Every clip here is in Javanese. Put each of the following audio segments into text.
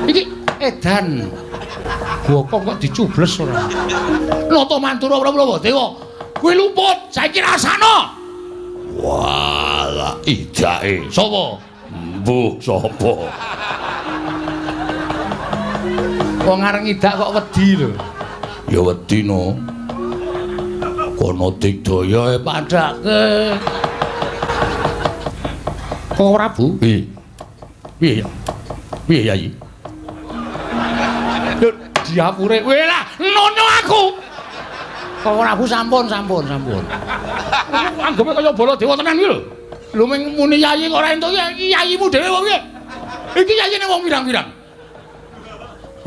Iki edan. Bokong kok dicubles ora. Nata Mantura Prabu Dewa. Kuwi luput, saiki rasana. Walah, idake. Sapa? Mbuh sapa? Wong areng idak kok wedi lho. Ya wedi no. Kono digdaya Padake. Kok Prabu? Piye? Piye ya? Piye Yai? Lho, diapure kowe lah, nono aku. Kok Prabu sampun. Anggepe kaya Baladewa tenan iki lho. Lho muni Yai kok ora entuk iki yayimu dhewe wong iki. Iki yayine wong pirang-pirang.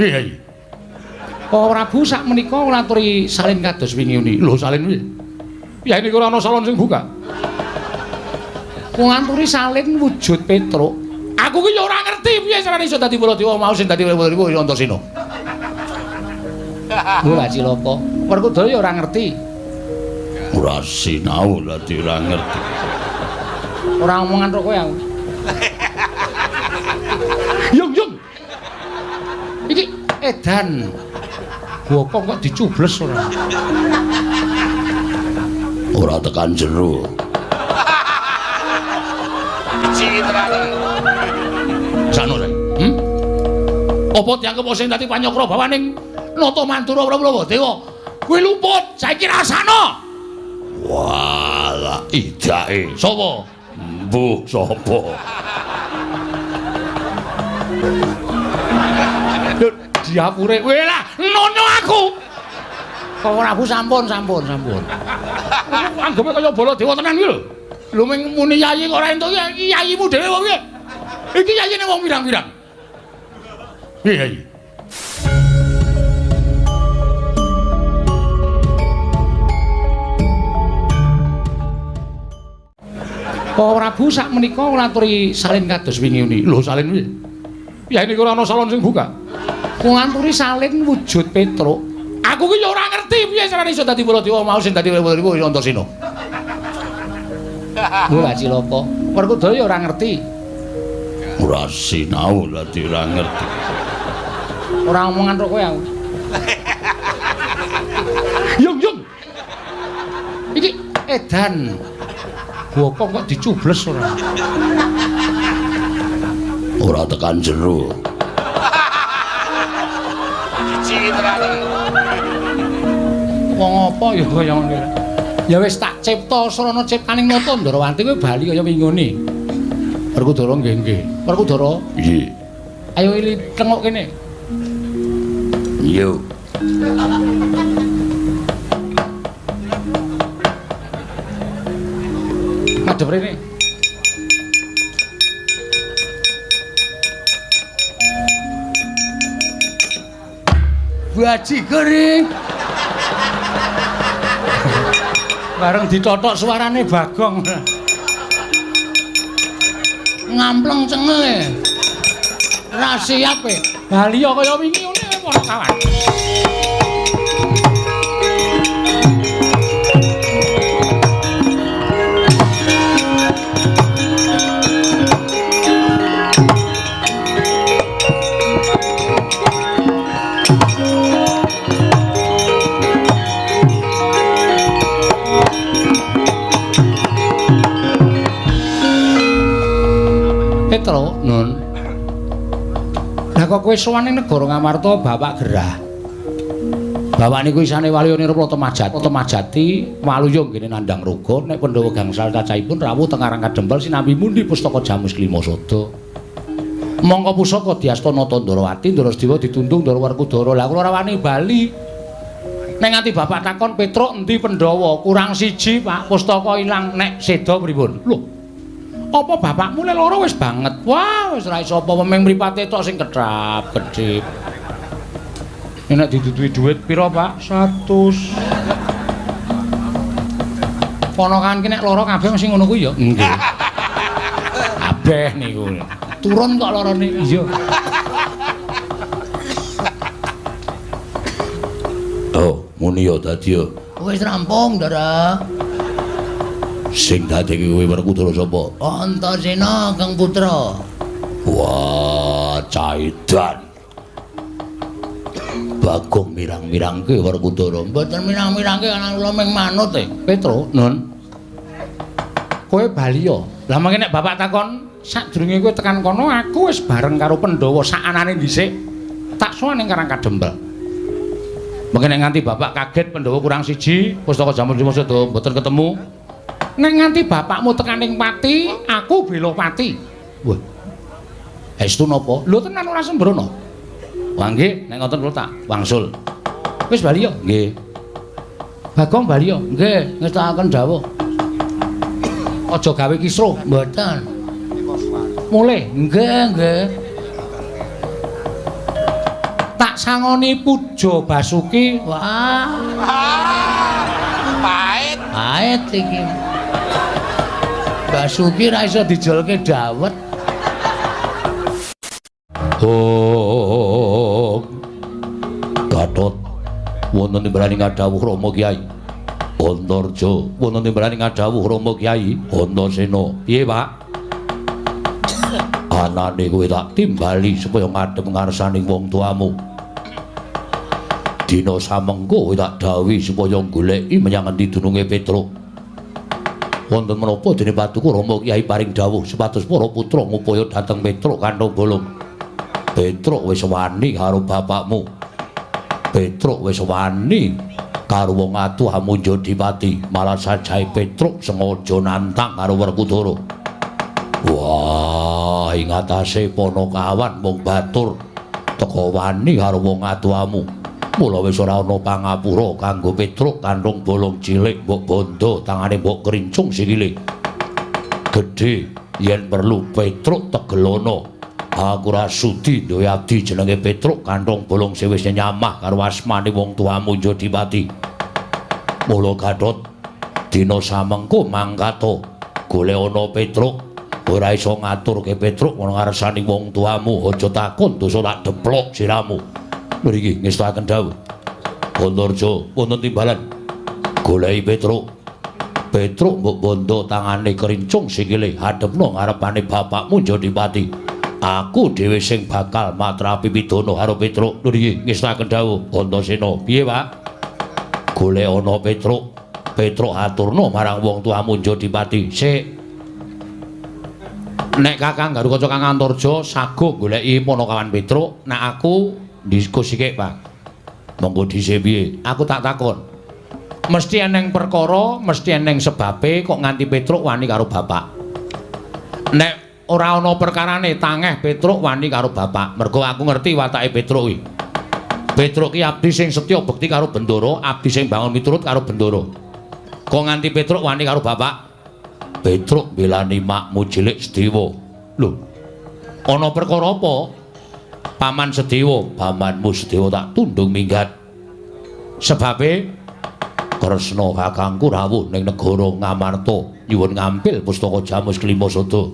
Piye Yai? Kok Prabu sak menika ngaturi salin kados wingi uni. Lho salin piye? Yai niku ora ana salon sing buka. Kok ngaturi salin wujud Petruk. Aku ki ya ora ngerti piye carane iso dadi Baladewa mau sing dadi Baladewa Antasena. Ora cilaka. Werkudara ya ora ngerti. ora sinau dadi ora ngerti. Ora omongan karo kowe aku. Yung. Iki edan. Bokong kok dicubles ora. Ora tekan jero. Sano rek. Apa dianggep sing dadi panyokra bawaning Nata Mantura Prabu Dewa? Kuwi luput, saiki rasana. Walah, idake. Sapa? Mbuh sapa? Lho, diapure kowe lah, nono aku. Kok Prabu sampun. Anggepe kaya Baladewa tenan iki lho. Lho muni Yai kok ora entuk iki yayimu dhewe wong iki. Iki yayine wong pirang-pirang. Piye Yai? Kok Prabu sak menika ngaturi salin kados wingi uni. Lho salin piye? Yai niku ora ana salon sing buka. Kok ngaturi salin wujud Petruk. Aku ki ya ora ngerti piye carane iso dadi Baladewa mau sing dadi Baladewa Antasena. Ora cilaka. Werkudara ya ora ngerti. Ora sinau dadi ora ngerti. Ora omongan karo kowe aku. Yung. Iki edan. Bokong kok dicubles ora. Ora tekan jero. Wong apa ya kaya ngene. Ya wis tak cipta srana ciptaning Nata Ndarawati kowe bali kaya mingune. Werkudara nggih. Werkudara. Piye? Ayo ili tengok kene. Yo. Madhep rene. Baji kering. Bareng ditotok suarane Bagong. Ngampleng cengenge. Ra siap e. Bali kaya wingi ngene ora kawan. Petruk, Nun. Lah kok kowe sowan ning negara Ngamarta Bapak Gerah. Bapak niku isane waliyane Plata Majati, Waluyung ngene nandhang roga nek Pandhawa gangsal cacahipun rawuh teng Karang Kadempel sinambi mundi pustaka Jamus Klima Sada. Mongko pusaka diasta Nata Ndarawati, Ndarasedewa dituntung Ndara Werkudara. Lah kula ora wani bali. Nek nganti Bapak takon Petruk endi Pandhawa? Kurang siji, Pak. Pustaka ilang nek seda pripun? Lho. Apa bapakmu le loro wis banget? Wah, wis ora iso apa memeng mripate tok sing kedap-kedhip. Nek ditutuhi dhuwit pira, Pak? 100. Ponakan ki nek lara kabeh mesti ngono kuwi ya? Nggih. Kabeh niku. Turun kok larane. Iya. Oh, muni ya dadi ya. Wis rampung, Ndara. Sing dadi kowe Werkudara sapa? Antasena Kang Putra. Wah, caidan. Bagong mirang-mirangke Werkudara. Mboten mirang-mirangke anak kula ming manut e. Petro, Nun. Kowe baliya. Lah mangke nek bapak takon, sadurunge kowe tekan kono aku wis bareng karo Pandhawa sakanane dhisik. Tak sowan ning Karang Kadempel. Mangke nek nganti bapak kaget Pandhawa kurang siji, Pustaka Jamur Cuma Seda mboten ketemu. Nek nganti bapakmu tekaning pati, aku bela pati. Wah. Estu napa? Lho tenan ora sembrono. Wah nggih, nek ngoten kula tak wangsul. Wis bali yo? Nggih. Bagong bali yo? Nggih, ngestakaken dawuh. Aja gawe kisruh, mboten. Mulih? Nggih. Tak sangoni Puja Basuki. Wah. Pait iki. Basuki ra iso dijolke dawet. Oh, Gatot wonten timbrani ngadhawuh Rama Kyai. Antarja wonten timbrani ngadhawuh Rama Kyai. Antasena, piye, Pak? Anane kowe tak timbali supaya ngadhep ngarsaning wong tuamu. Dina samengko kowe tak dhawuhi supaya goleki menyang endi dununge Petruk. Wonten menapa dene patuku Rama Kyai paring dawuh supados para putra ngupaya dhateng Petruk kanthong bolong. Petruk wis wani karo bapakmu. Petruk wis wani karo wong atuh Amunja Dipati. Malah sajahe Petruk sengaja nantang karo Werkudara. Wah, ing atase Panakawan mung batur teka wani karo wong atuhamu. Mula wis ora ana pangapura kanggo Petruk kanthong bolong cilik mbok bondo tangane mbok krincung sikile. Gedhe yen perlu Petruk tegelono. Aku ra sudi duwe abdi jenenge Petruk kanthong bolong sing wis nyamah karo asmane wong tuamu Jodipati. Mula Gatot dina samengko mangkato golek ana Petruk ora iso ngaturke Petruk ana ngarsaning wong tuamu. Aja takon dosa tak deplok siramu. Mriki ngestakaken dawuh. Antarja wonten timbalan goleki Petruk. Petruk mbok bondo tangane kerincung sikile hadepno ngarepane bapakmu Jodipati. Aku dhewe sing bakal matrapi pidana karo Petruk. Lho iki ngestakaken dawuh Antasena. Piye, Pak? Golek ana Petruk. Petruk aturno marang wong tuamu Jodipati. Sik. Nek Kakang Garukaca Kang Antarja saguh goleki Panakawan Petruk, nek aku diskusike, Pak. Monggo dhisik piye? Aku tak takon. Mesti eneng perkara, mesti eneng sebabe kok nganti Petruk wani karo bapak. Nek ora ana perkarane tangeh Petruk wani karo bapak. Mergo aku ngerti watake Petruk kuwi. Petruk ki abdi sing setya bekti karo Bendoro, abdi sing bangun miturut karo Bendoro. Kok nganti Petruk wani karo bapak? Petruk belani makmu cilik Sedewa. Lho. Ana perkara apa? Paman Sedewa, pamanmu Sedewa tak tundung minggat. Sebabe Kresna kakangku rawuh ning negara Ngamarta nyuwun ngampil pustaka Jamus Kelima Sada.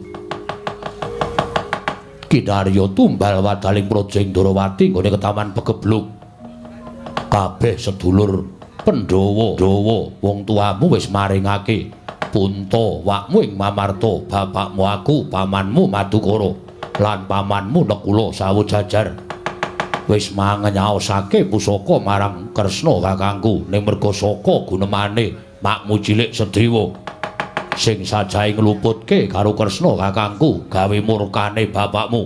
Kinarya tumbal wadaling Projeng Ndrawati nggone ketaman Pegebluk. Kabeh sedulur Pandhawa, wong tuamu wis maringake punta wakmu ing Mamarta, bapakmu aku, pamanmu Madukara, lan pamanmu Nekula Sawojajar. Wis mangnyaosake pusaka marang Kresna kakangku ning merga saka gunemane makmu cilik Sedewa. Sing sajahe ngluputke karo Kresna kakangku gawe murkane bapakmu.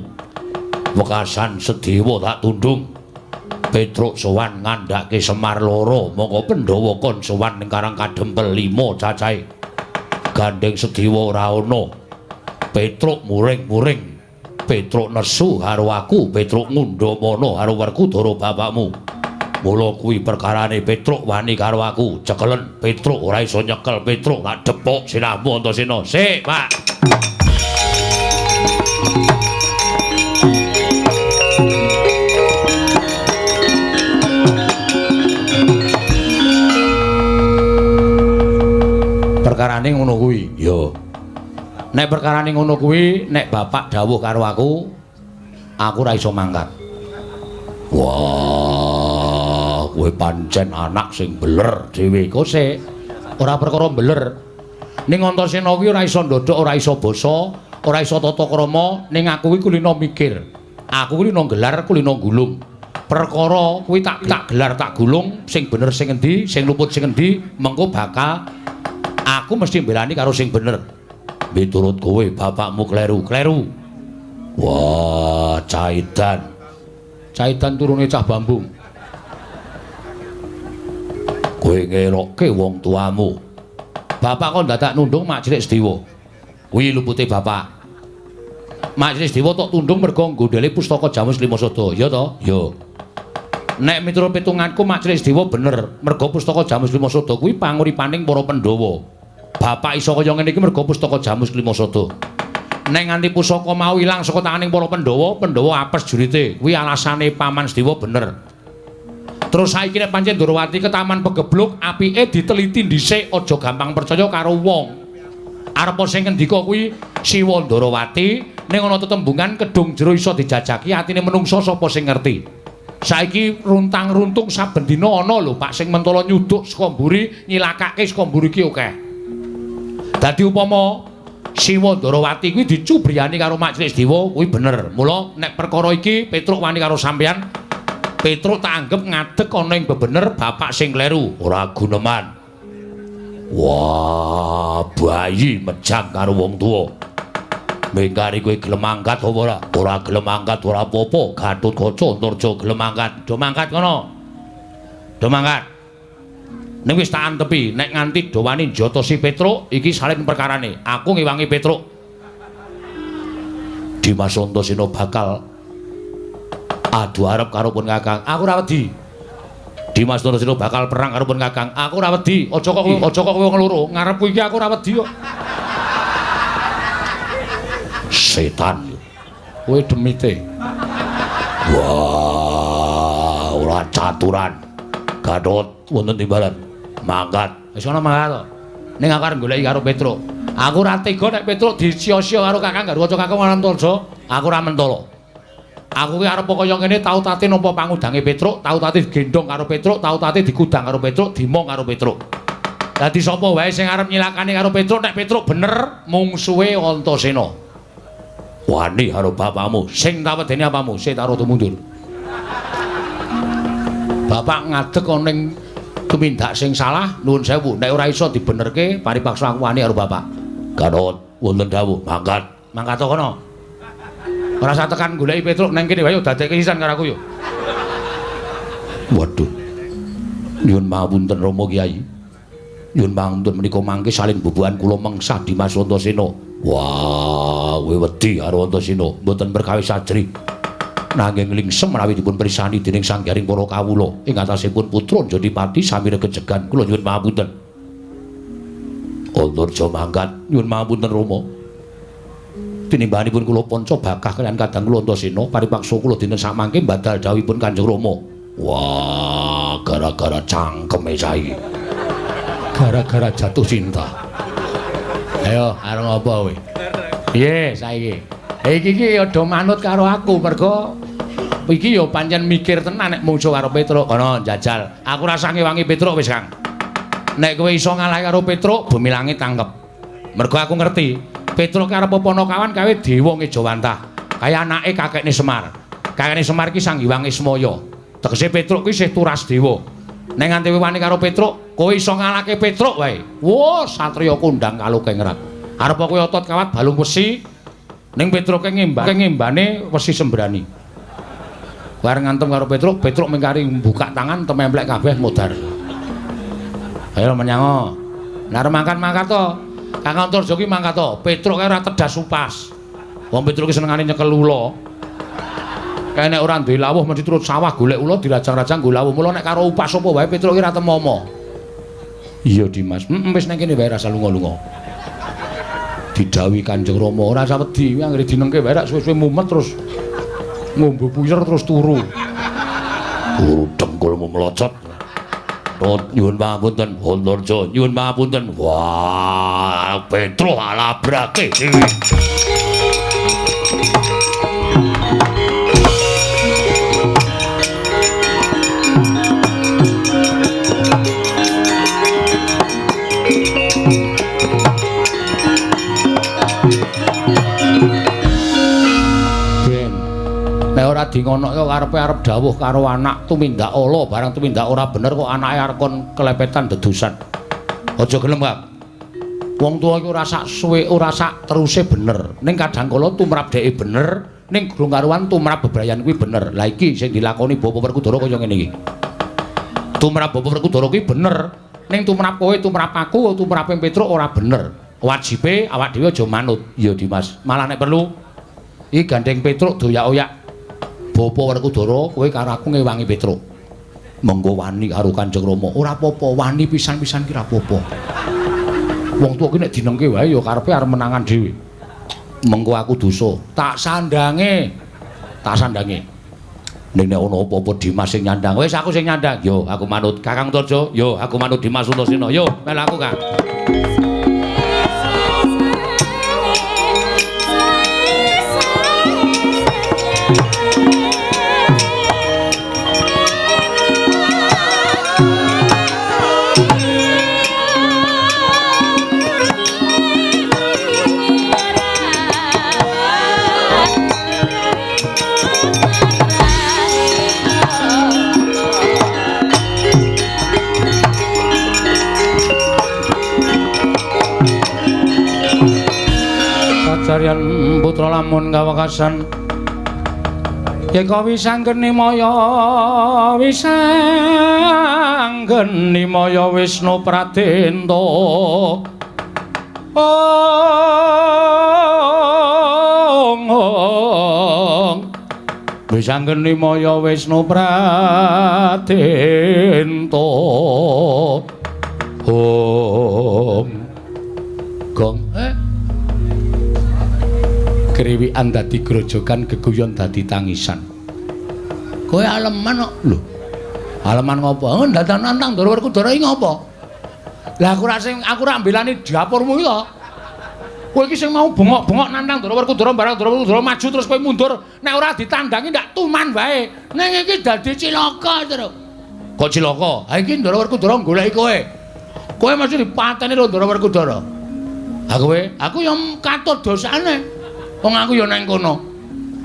Wekasan Sedewa tak tundung. Petruk sowan ngandhake Semar loro, mongko Pandhawa kon sowan ning Karang Kadempel 5 cacahe. Gandeng Sedewa ora ana. Petruk muring-muring. Petruk nesu karo aku, Petruk ngundhamana karo Werkudara bapakmu. Mula kuwi perkarane Petruk wani karo aku. Cekelen Petruk ora iso nyekel Petruk tak depok sirahmu Antasena. Sik, Pak. Perkarane ngono kuwi. Ya. Nek perkarane ngono kuwi, nek bapak dawuh karo aku ora iso mangkat. Wah, kowe pancen anak sing beler dhewe. Kok sik ora perkara beler. Ning Antasena kuwi ora iso ndodhok, ora iso basa, ora iso tata krama, ning aku kuwi kulino mikir. Aku kulino gelar, kulino gulung. perkara kuwi tak gelar tak gulung sing bener sing endi, sing luput sing endi, mengko bakal aku mesti mbelani karo sing bener. Miturut kowe bapakmu kleru. Wah, Caidan. Caidan turune cah Bambung. Kowe ngerokke wong tuamu. Bapak kok dadak nundung Mak Cilik Sediwa. Kuwi lupute bapak. Mak Cilik Sediwa tok tundung mergo nggondhele pustaka Jamus Lima Sada, ya to? Ya. Nek miturut pitunganku Mak Cilik Sediwa bener, mergo pustaka Jamus Lima Sada kuwi panguripaning para Pandhawa. Bapak iso kaya ngene iki mergo pustaka Jamus Lima Sada. Nek nganti pusaka mau ilang saka tanganing para Pandhawa, Pandhawa apes jurite. Kuwi alasane Paman Sediwa bener. Terus saiki nek pancen Ndorowati ke taman pegebluk, apike diteliti dhisik, aja gampang percaya karo wong. Arepa sing ngendika kuwi Siwa Ndorowati, ning ana tetembungan kedung jero iso dijajaki atine menungsa sapa sing ngerti. Saiki runtang-runtung saben dina ana lho Pak sing mentala nyuduk saka mburi, nyilakake saka mburi iki akeh. Dadi upama Siwa Ndorowati kuwi dicubriyani karo Mak Cilik Sediwa kuwi bener. Mula nek perkara iki Petruk wani karo sampeyan, Petruk tak anggap ngadeg ana ing bebener bapak sing kleru, ora guneman. Wah, bayi mejang karo wong tuwa. Mengkari kowe gelem angkat apa ora? Ora gelem angkat ora apa-apa, Gatotkaca Antarja gelem angkat. Do mangkat kono. Do mangkat. Ning wis tak antepi, nek nganti do wani njotosi Petruk, iki salin perkarane. Aku ngewangi Petruk. Dimas Antasena bakal adu arep karo pun Kakang. Aku ora wedi. Dimas Antasena bakal perang karo pun Kakang. Aku ora wedi. Aja kok kowe wong loro. Ngarepku iki aku ora wedi kok. Setan. Kowe demite. Wah, ora caturan. Gatot wonten timbalan. Mangkat. Wis ana mangkat to. Ning aku arep goleki karo Petruk. Aku ora tega nek Petruk disia-sia karo Kakang Garwaca Kakang Antarja. Aku ora mentala. Aku ki arep kaya ngene tau tate nampa pangudange Petruk, tau tate digendong karo Petruk, tau tate digudang karo Petruk, dimong karo Petruk. Dadi sapa wae sing arep nyilakani karo Petruk nek Petruk bener mungsuhe Antasena. Wani karo bapakmu, sing tak wedeni apamu, sik tak rada mundur. Bapak ngadeg ana ning tumindak sing salah, nuwun sewu, nek ora iso dibenerke paripaksa aku wani karo bapak. Garot wonten dawuh, mangkat. Mangkat to kono. Ora usah tekan goleki Petruk nang kene wae dadekke sisan karo aku yo. Waduh. Nyuwun pangapunten Rama Kyai. Nyuwun pangapunten menika mangke salin bubuhan kula mengsah Dimas Antasena. Wah, kowe wedi karo Antasena, mboten perkawis ajri. Nanging lingsem menawi dipun prisani dening sanggaring para kawula ing atasipun putra Jodipati sami regejegan. Kula nyuwun pangapunten. Antarja mangkat, nyuwun pangapunten Rama. Tinimbanipun kula panca bakah kaliyan kadang kula Antasena paripaksa kula dinten sakmangke badal dawuhipun Kanjeng Rama. Wah, gara-gara cangkeme saiki. Gara-gara jatuh cinta. Ayo, areng apa kowe? Piye saiki? Iki ya do manut karo aku mergo iki ya pancen mikir tenan nek mungsu karo Petruk. Kono njajal. Aku rasa ngewangi Petruk wis, Kang. Nek kowe iso ngalah karo Petruk, bumi langit tangkep. Mergo aku ngerti Petruk karo Ponokawan kawe dewa Ngejawantah. Kaya anake kakekne Semar. Kakekne Semar ki Sang Hyang Ismaya. Tegese Petruk ki isih turas dewa. Nek nganti wani karo Petruk, kowe iso ngalahke Petruk wae. Wah, satriya kondang kaluke ngerat. Arep kowe otot kawat balung wesi. Ning Petruke ngembane wesi sembrani. Bareng ngantem karo Petruk, Petruk mengkari buka tangan tememplek kabeh modar. Ayo menyango. Nek mangkat-mangkat to. Kang Antarja ki mangkat to. Petruk kae ora tedas upas. Wong Petruk ki senengane nyekel ula. Kae nek ora duwe lawuh mesti turut sawah golek ula dirajang-rajang go lawuh. Mula nek karo upas apa wae Petruk ki ora temomo. Iya Dimas. Wis nang kene wae rasa lunga-lunga. Didhawuhi Kanjeng Rama ora usah wedi, anggere dinengke wae rak suwe-suwe mumet terus ngombe puyer terus turu. Turu dengkulmu melocot. Nyuwun pangapunten, Antarja, nyuwun pangapunten. Wah, Petruk alabrake. lagi ngono kok karepe arep dawuh karo anak tumindak ala barang tumindak ora bener kok anake arep kon kelepetan dedusan. Aja gelem, Kang. Wong tuwa iku ora sak suwe ora sak teruse bener. Ning kadang kala tumrap dheke bener, ning durung karuan tumrap bebrayan kuwi bener. Lah iki sing dilakoni Bapak Werkudara kaya ngene iki. Tumrap Bapak Werkudara kuwi bener, ning tumrap kowe, tumrap aku, tumrap Petruk ora bener. Wajibe awak dhewe aja manut. Ya Dimas, malah nek perlu iki gandeng Petruk doyak-oyak. Bapak Werkudara kowe karo aku ngewangi Petruk. Mengko wani karo Kanjeng Rama. Ora apa-apa, wani pisan-pisan ki ora apa-apa. Wong tuwa ki nek dinengke wae ya karepe arep menangan dhewe. Mengko aku dosa, tak sandange. Ning nek ana apa-apa Dimas sing nyandang, wis aku sing nyandang. Yo aku manut Kakang Torjo, yo aku manut Dimas Suntasena. Yo melu aku, Kang. Sarian putra lamun kawekasan yeka wisanggeni maya Wisnu Pratenta wisanggeni maya Wisnu Pratenta gong kriwikan dadi grojogan geguyon dadi tangisan. Kowe aleman kok. Lho. Aleman ngopo? Ndadan nantang Ndara Werkudara iki ngopo? Lah aku ra mbelani dapurmu iki to. Kowe iki sing mau bengok-bengok nantang Ndara Werkudara barang Ndara Werkudara maju terus kowe mundur. Nek ora ditandangi ndak tuman wae. Ning iki dadi cilaka terus. Kok cilaka? Ha iki Ndara Werkudara goleki kowe. Kowe mesti dipateni karo Ndara Werkudara. Ha kowe, aku yo katut dosane. Wong aku ya nang kono.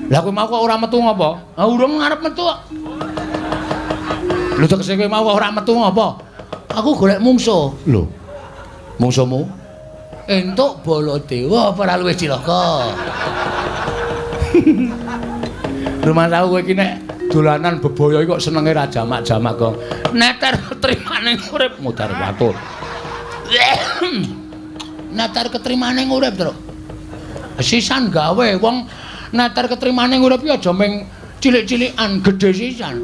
Lah kowe mau kok ora metu ngopo? Ha urung ngarep metu kok. Lho tekse kowe mau kok ora metu ngopo? Aku golek mungsuh. Lho. Mungsuhmu? Entuk Baladewa apa ora luwih cilaka? Rumah tahu kowe iki nek dolanan bebaya kok senenge ra jamak-jamak kok. Neter ketrimaning urip mudhar watur. Neter ketrimaning urip, Truk. Sisan gawe wong neter ketrimane urip ya aja ming cilik-cilikan, gedhe sisan.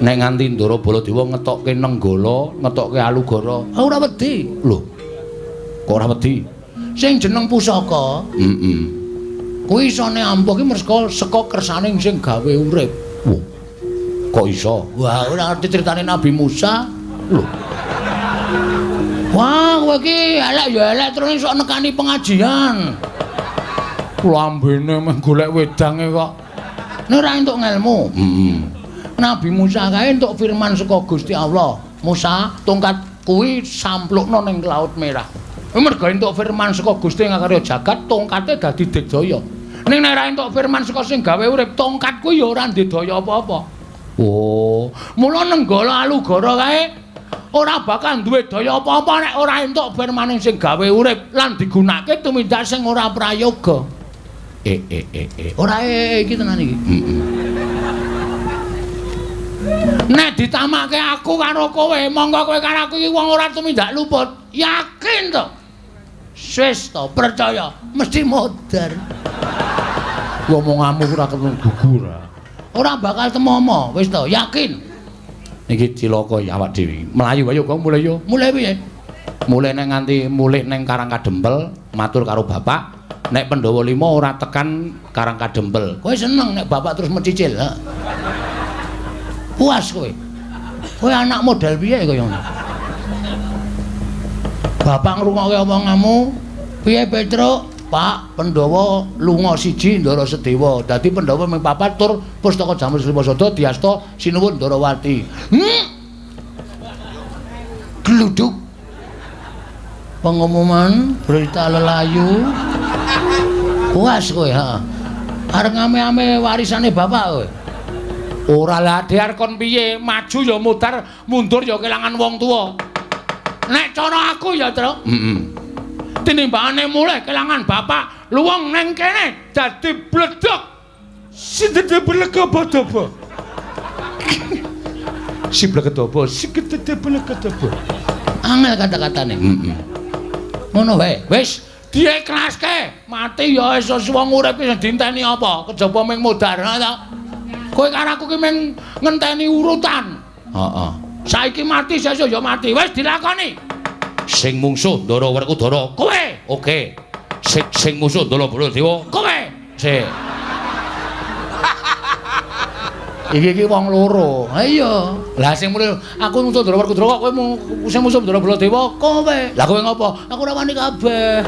Nek nganti Ndara Baladewa ngetokke Nenggala, ngetokke Alugara, ora wedi. Lho. Kok ora wedi? Sing jeneng pusaka. Kuwi isone ampuh ki merga saka kersane sing gawe urip. Wah. Kok iso? Wah, ora ngerti critane Nabi Musa. Lho. Wah, kowe iki elek ya elek terus iso nekani pengajian. Lambene meh golek wedange kok. Nek ora entuk ngelmu. Nabi Musa kae entuk firman saka Gusti Allah. Musa, tongkat kuwi samplukno ning Laut Merah. Mergo entuk firman saka Gusti ngakarya jagat, tongkate dadi digdaya. Ning nek ora entuk firman saka sing gawe urip, tongkat kuwi ya ora ndedaya apa-apa. Oh, mula Nenggala Alugara kae ora bakal duwe daya apa-apa nek ora entuk firman sing gawe urip lan digunakake tumindak sing ora prayoga. Ora iki tenan iki. Nek ditamake aku karo kowe, monggo kowe karo aku iki wong ora tumindak luput. Yakin to? Wis to, percaya, mesti modar. Ngomonganmu ora ketemu gugur. Ora bakal temomo, wis to, yakin. Niki cilaka ya awak dhewe. Melayu ayo kok mulai yo. Mulai piye? Mulai nang nganti mulih ning Karangkadempel, matur karo bapak. Nek Pandhawa 5 ora tekan Karangkadempel. Kowe seneng nek bapak terus mecicil, ha? Puas kowe. Kowe anak model piye kaya ngono? Bapak ngrungokke omonganmu, piye Petruk? Pak, Pandhawa lunga siji Ndara Sedewa. Dadi Pandhawa ming papat tur Pustaka Jamur Sriwasada diasta sinuwun Ndarawati. Gluduk. Pengumuman berita lelayu. Puas kowe, ha. Arep ngame-ame warisane bapak kowe. Ora lah Dhear kon piye? Maju ya mudar, mundur ya kelangan wong tuwa. Nek cara aku ya, Truk. Tinimbangane mulih kelangan bapak, luwung ning kene dadi bledok. Si dadi bledok-bledok. Si bledok-bledok, si dadi bledok-bledok. Angel kata-katane. Ngono wae. Wis dieklaske. Mati ya esos wong urip sing dinteni apa? Kejaba ming mudar ta. Kowe karo aku ki ming ngenteni urutan. Heeh. Saiki mati sesuk ya mati. Wis dilakoni. Sing mungsuh Ndara Werkudara. Kowe. Oke. Sing musuh Ndara Baladewa. Kowe. Sik. Iki wong loro. Ha iya. Lah sing mulih aku musuh Ndara Werkudara kok kowe sing musuh Ndara Baladewa kowe. Lah kowe ngopo? Aku ora wani kabeh.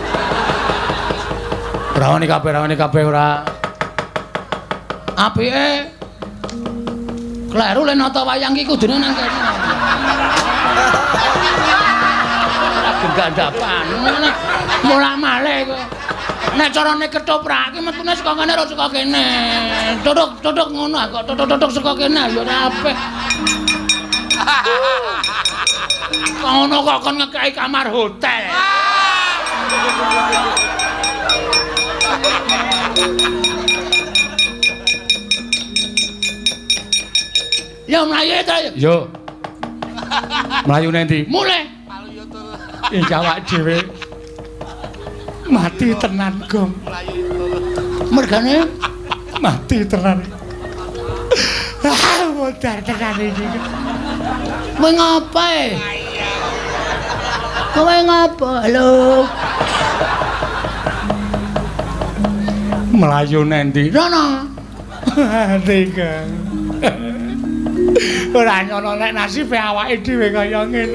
Ora wani kabeh ora. Apike kleru le nata wayang iki kudune nang kene. Ora gendapan. Mulak malih kowe. Nek carane ketoprak iki metune saka kene ora saka kene. Tutuk ngono kok tutuk saka kene ya ora apik. Ngono kok kon ngekeki kamar hotel. Ya mlayu ta. Yo. Mlayu nendi? Mulih. Iki awak dhewe mati tenan, Gong. Mergane mati tenan. Modar tenan iki. Kowe ngapae? Kowe ngapa? Halo. Melayu nendi? Rono. Tiga. Ora nyono nek nasibe awake dhewe kaya ngene.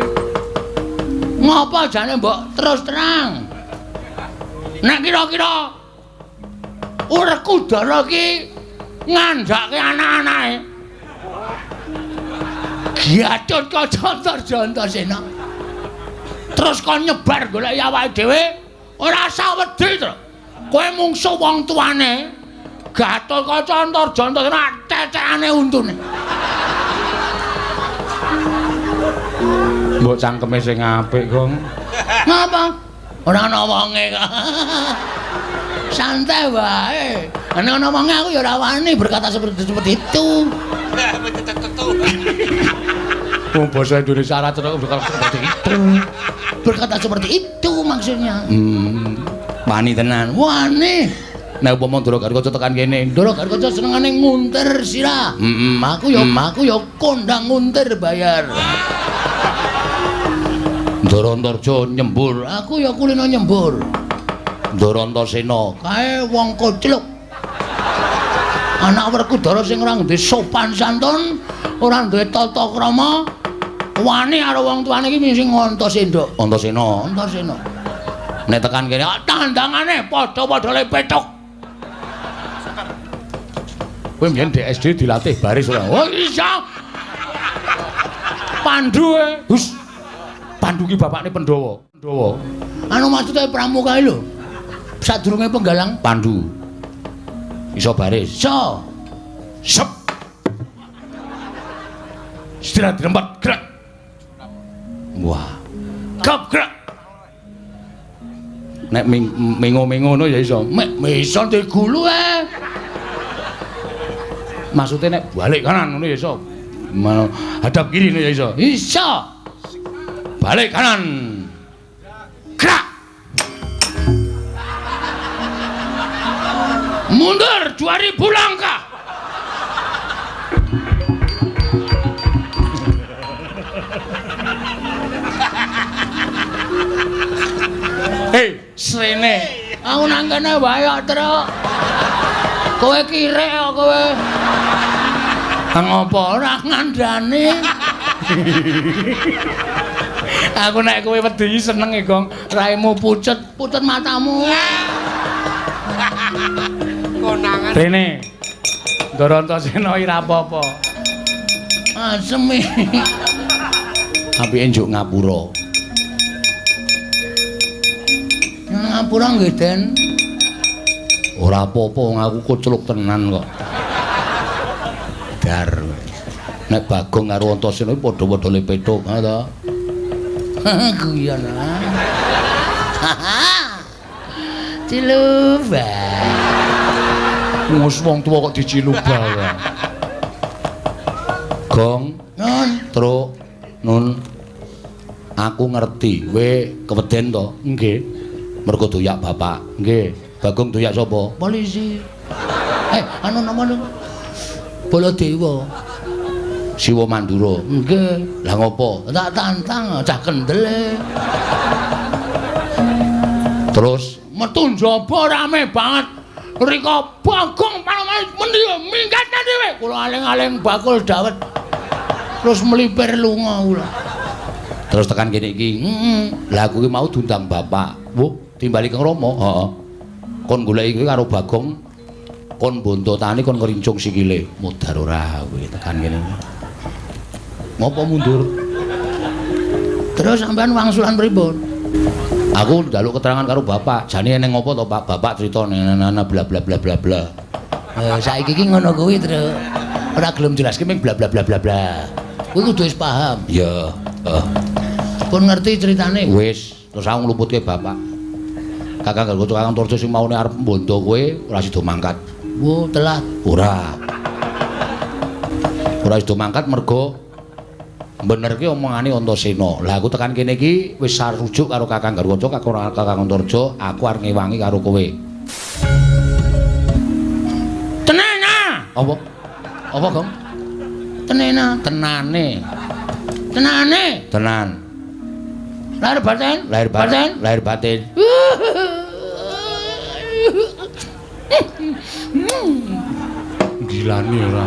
Ngapa jane mbok terus terang? Nek kira-kira Werkudara ki ngandhake anak-anake. Giatut Kaca Jantasena. Terus kon nyebar golek awake dhewe, ora usah wedi to. Kowe mungsuh wong tuane. Gatot Kaca Jantasena cecekane untune. Mbok cangkeme sing apik, Gong. Ngapa? Ora ana wonge kok. Santai wae. Nek ana wonge aku ya ora wani berkata seperti itu. Wong basa Indonesia ora berkata seperti itu. Berkata seperti itu maksudnya. Wani tenan. Wani. Nek upama Ndara Garkaca tekan kene, Ndara Garkaca senengane nguntir sirah. Aku ya kondang nguntir bayar. Ndara Antarja nyembur, aku ya kulino nyembur. Ndara Antasena kae wong kocluk. Anak Werkudara sing ora duwe sopan santun, ora duwe tata krama, wani karo wong tuane iki sing Antasena. Antasena. Nek tekan kene tandangane padha-padha le petuk. Kowe mbiyen SD dilatih baris ora? Oh iya. Pandu e. Hus. Pandu ki bapakne Pandhawa. Anu maksude pramuka lho. Sadurunge penggalang Pandu. Iso baris. Iso. Sep. Istirahat di tempat gerak. Wah. Gap gerak. Nek mengo-mengo ngono ya iso. Iso digulu Maksude nek balik kanan ngono ya iso. Hadap kiri ngono ya iso. Iso. Balik kanan. Gerak. Mundur 2000 langkah. Hei, srene. Aku nang kene wae kok, Truk. Kowe kirek kok kowe. Ngopo ora ngandani? Aku nek kowe wedi seneng e, Gong. Raimu pucet matamu. Konangan. Rene. Ndara Antasena ora apa-apa. Asem. Apike njuk ngapura. Ngapura nggih, Den. Ora apa-apa, aku kocluk tenan kok. Dar. Nek Bagong karo Antasena padha-padha lepethuk, ha to. Guyon. Ciluba. Wes wong tuwa kok diciluba. Gong, Nun, Truk, Nun. Aku ngerti, kowe keweden to? nggih. Mergo doyak bapak. Nggih. Bagong doyak sapa? Polisi. Anu namanya Baladewa. Siwa Mandura. Nggih. Lah ngopo? Tak tantang cah kendele. Terus Metu njaba rame banget. Rika Bagong paling mendi minggat dhewe. Kula aling-aling bakul dawet. Terus melipir lunga kula. terus tekan kene iki. Lah aku ki mau diundang bapak. Wo, timbali Kang Rama. Heeh. Kon goleki kuwi karo Bagong. Kon bonto tani kon ngerincung sikile. Mudhar ora kowe tekan kene. Ngopo mundur? Terus sampean wangsulan pripun? Aku njaluk keterangan karo bapak. Jane eneng ngopo to, Pak? Bapak crita nana bla bla bla bla bla. Saiki ki ngono kuwi, Tru. Ora gelem jelaske ming bla bla bla bla bla. Kuwi kudu wis paham. Ya, heeh. Pun ngerti ceritane. Wis, terus aku ngluputke bapak. Kakang Gargoco Kakang Torjo sing maune arep mbondo kowe ora sida mangkat. Wo, telat. Ora. Ora sida mangkat mergo benerke omongane Antasena. Lah aku tekan kene iki wis sarujuk karo Kakang Gargoco Kakang Torjo, aku arep ngewangi karo kowe. Tenena. Apa? Apa, Gong? Tenena. Tenane. Tenane. Tenan. Lahir batin. Lahir batin. Lahir batin. Gilani ora.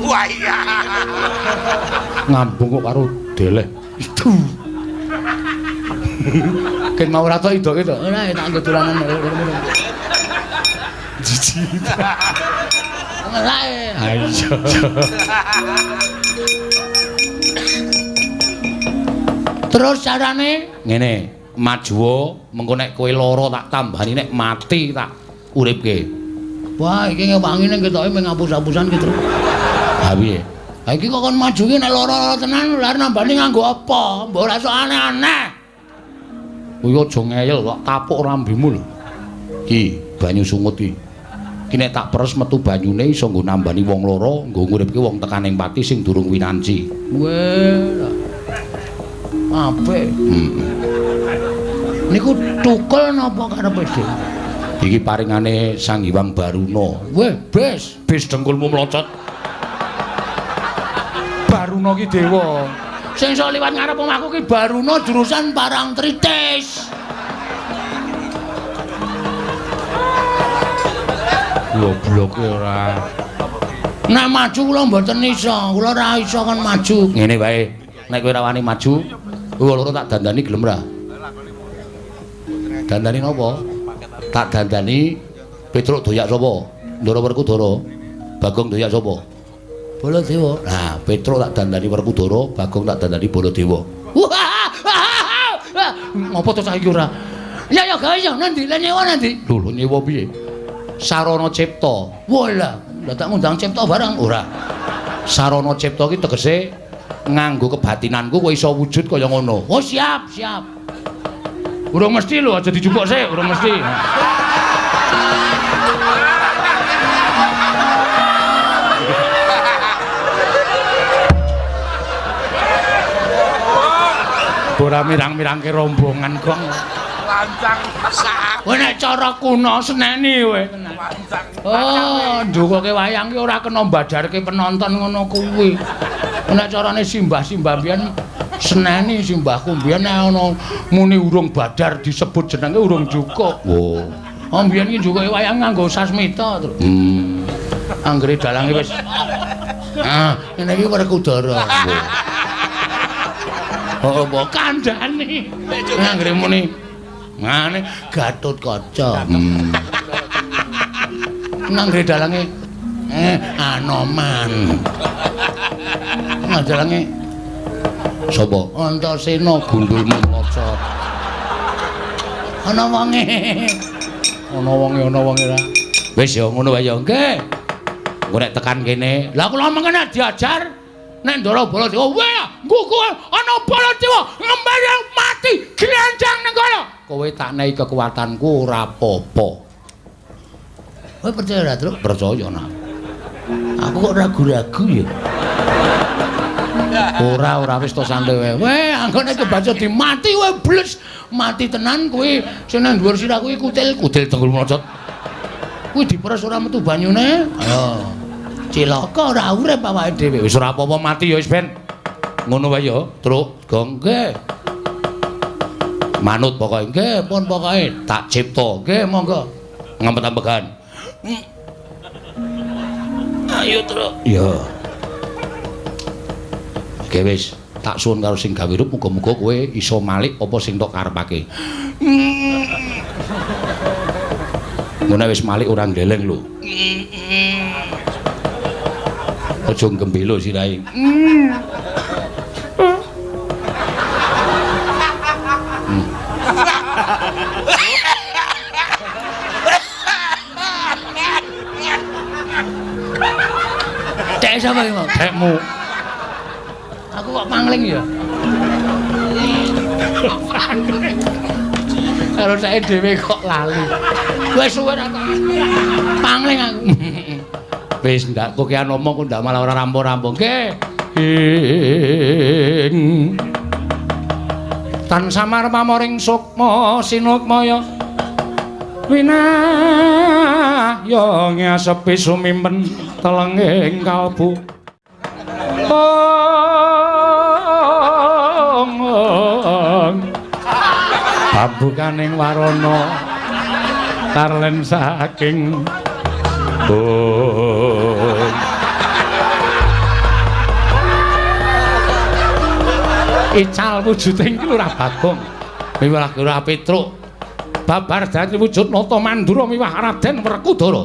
Wah iya. Ngambung kok karo deleh. Itu. Ken mau ora to idoke to. Ora tak nggo dolanan. Jijik. Ngelae. Ayo. Terus carane Ngene, maju mengko nek kowe lara tak tambani nek mati tak uripke. wah iki ngewangine ketoke mung ngapus-apusan ki, Tru. Ha piye? Ha iki kok kon maju ki nek lara tenan lha nambani nganggo apa? Mbok ora sok aneh-aneh. Kowe aja ngeyel kok tapuk rambemu lho. Ki, banyu sungut iki. Ki nek tak peres metu banyune iso nggo nambani wong lara, nggo nguripke wong tekaning pati sing durung winanci. Weh. Apik. Niku tukul napa karepe dhewe? Iki paringane Sang Hyang Baruna. Weh, bis. Bis dengkulmu mlocot. Baruna ki dewa. Sing iso liwat ngarep omahku ki Baruna jurusan Parangtritis. Gobloke ora. Nek maju kula mboten iso, kula ora iso kon maju. Ngene wae, nek kowe ora wani maju, kowe loro tak dandani gelem ra? Dandani napa? Tak dandani Petruk doyak sapa? Ndara Werkudara. Bagong doyak sapa? Baladewa. Nah, Petruk tak dandani Werkudara, Bagong tak dandani Baladewa. Ngopo to saiki ora? Ya gawe yo nanti, lha nyewa nanti. Lho, nyewa piye? Sarana Cipta. Walah, lha tak ngundang Cipta barang Ora. Sarana Cipta ki tegese nganggo kebatinanku kowe iso wujud kaya ngono. Oh, siap. Urung mesti lho, aja dijupuk sik, urung mesti. Ora mirang-mirangke rombongan Gong. Lancang sak. Kowe nek cara kuno seneni kowe. Lancang. Oh, ndukuke wayang ki ora kena mbadarke penonton ngono kuwi. Nek carane simbah-simbah biyen seneni simbahku biyen nek ana muni urung badar disebut jenenge urung jukuk. Oh. Oh, biyen ki njukuke wayang nganggo sasmita, Tru. Anggere dalange wis. Ah, ngene iki Werkudara. Oh, mbok kandhani. Anggere muni ngene Gatotkaca. Anggere dalange Anoman. Dalange Sapa? Antasena Gundulmu mlocot. ana wonge. Ana wonge ra. Wis ya ngono wae ya, nggih. Engko nek tekan kene, Lah kula mengkene diajar nek Ndara Baladewa kowe nggugu ana Baladewa ngembara mati glanjang ning kono. Kowe tak nehi kekuatanku ora apa-apa. Kowe percaya ora, Truk? Percaya nak. Aku kok ragu-ragu ya. Ora wis to santai wae. Anggone kebaca dimati kowe bles. Mati tenan kowe sing nang dhuwur sirah kuwi kutil tenggul mlocot. Kuwi diperes ora metu banyune. Ayo. Cilaka ora urip awake dhewe. Wis ora apa-apa mati ya wis ben. Ngono wae ya, Truk. Gong nggih. Manut pokoke nggih, pun pokoke tak cipta. Nggih, monggo. Ngempet-ampekan. Ayo, Truk. Ya. Oke wis, tak suwun karo sing gawe rup muga-muga kowe iso malik apa sing tok karepake. Ngono wis malik ora ndeleng lho. Aja gembelo sirahe. Dek sapa iki, Mas? Dekmu. Aku kok pangling ya. Karo saya dhewe kok lali. Wis suwe ra pangling aku. Wis ndak kok ki ngomong kok ndak malah ora rampung-rampung. Nggih. Tan samar pamoring sukma sinukmaya. Winah yo nyasepi sumimpen telenging kalbu. Pambukaning warana tarlen saking ical wujuding Lurah Bagong miwah Lurah Petruk babar dadi wujud nata Mandura miwah Raden Werkudara.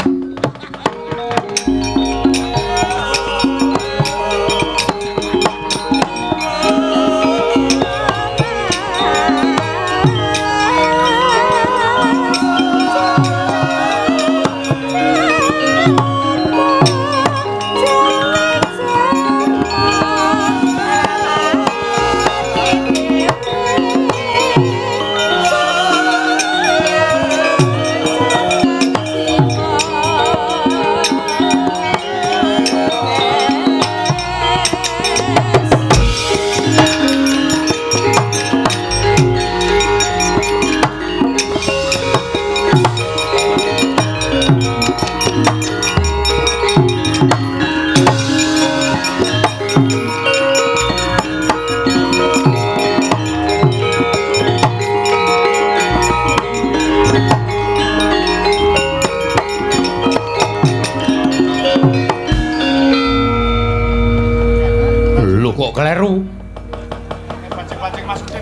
Kleru.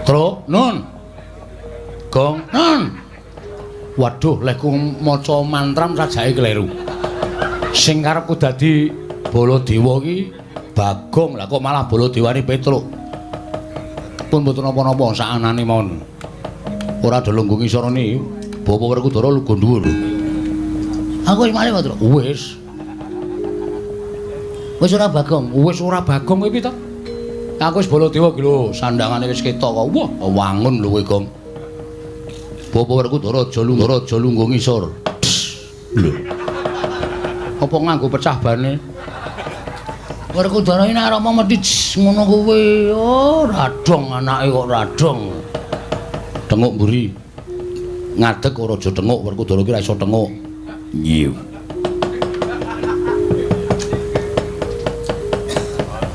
Truk, Nun. Gong, Nun. Waduh, lekku maca mantram sajake kleru. Sing karepku dadi Baladewa ki Bagong, lah kok malah Baladewani Petruk. Pun mboten napa-napa sakanane mawon. Ora ada lungguh ngisorane Bapak Werkudara lugu dhuwur. Aku wis malih, Truk. Wis. Wis ora Bagong, wis ora Bagong kuwi to? Aku wis Baladewa ki lho, sandangane wis ketok kok. Wah, wangun lho kowe, Gong. Bapak Werkudara aja lungguh ngisor. Lho. Apa nganggo pecah bane? Werkudara iki nek arep mati ngono kuwi, oh radong anake kok radong. Tenguk mburi. Ngadeg ora aja tenguk, Werkudara ki ora iso tenguk. Nyiu.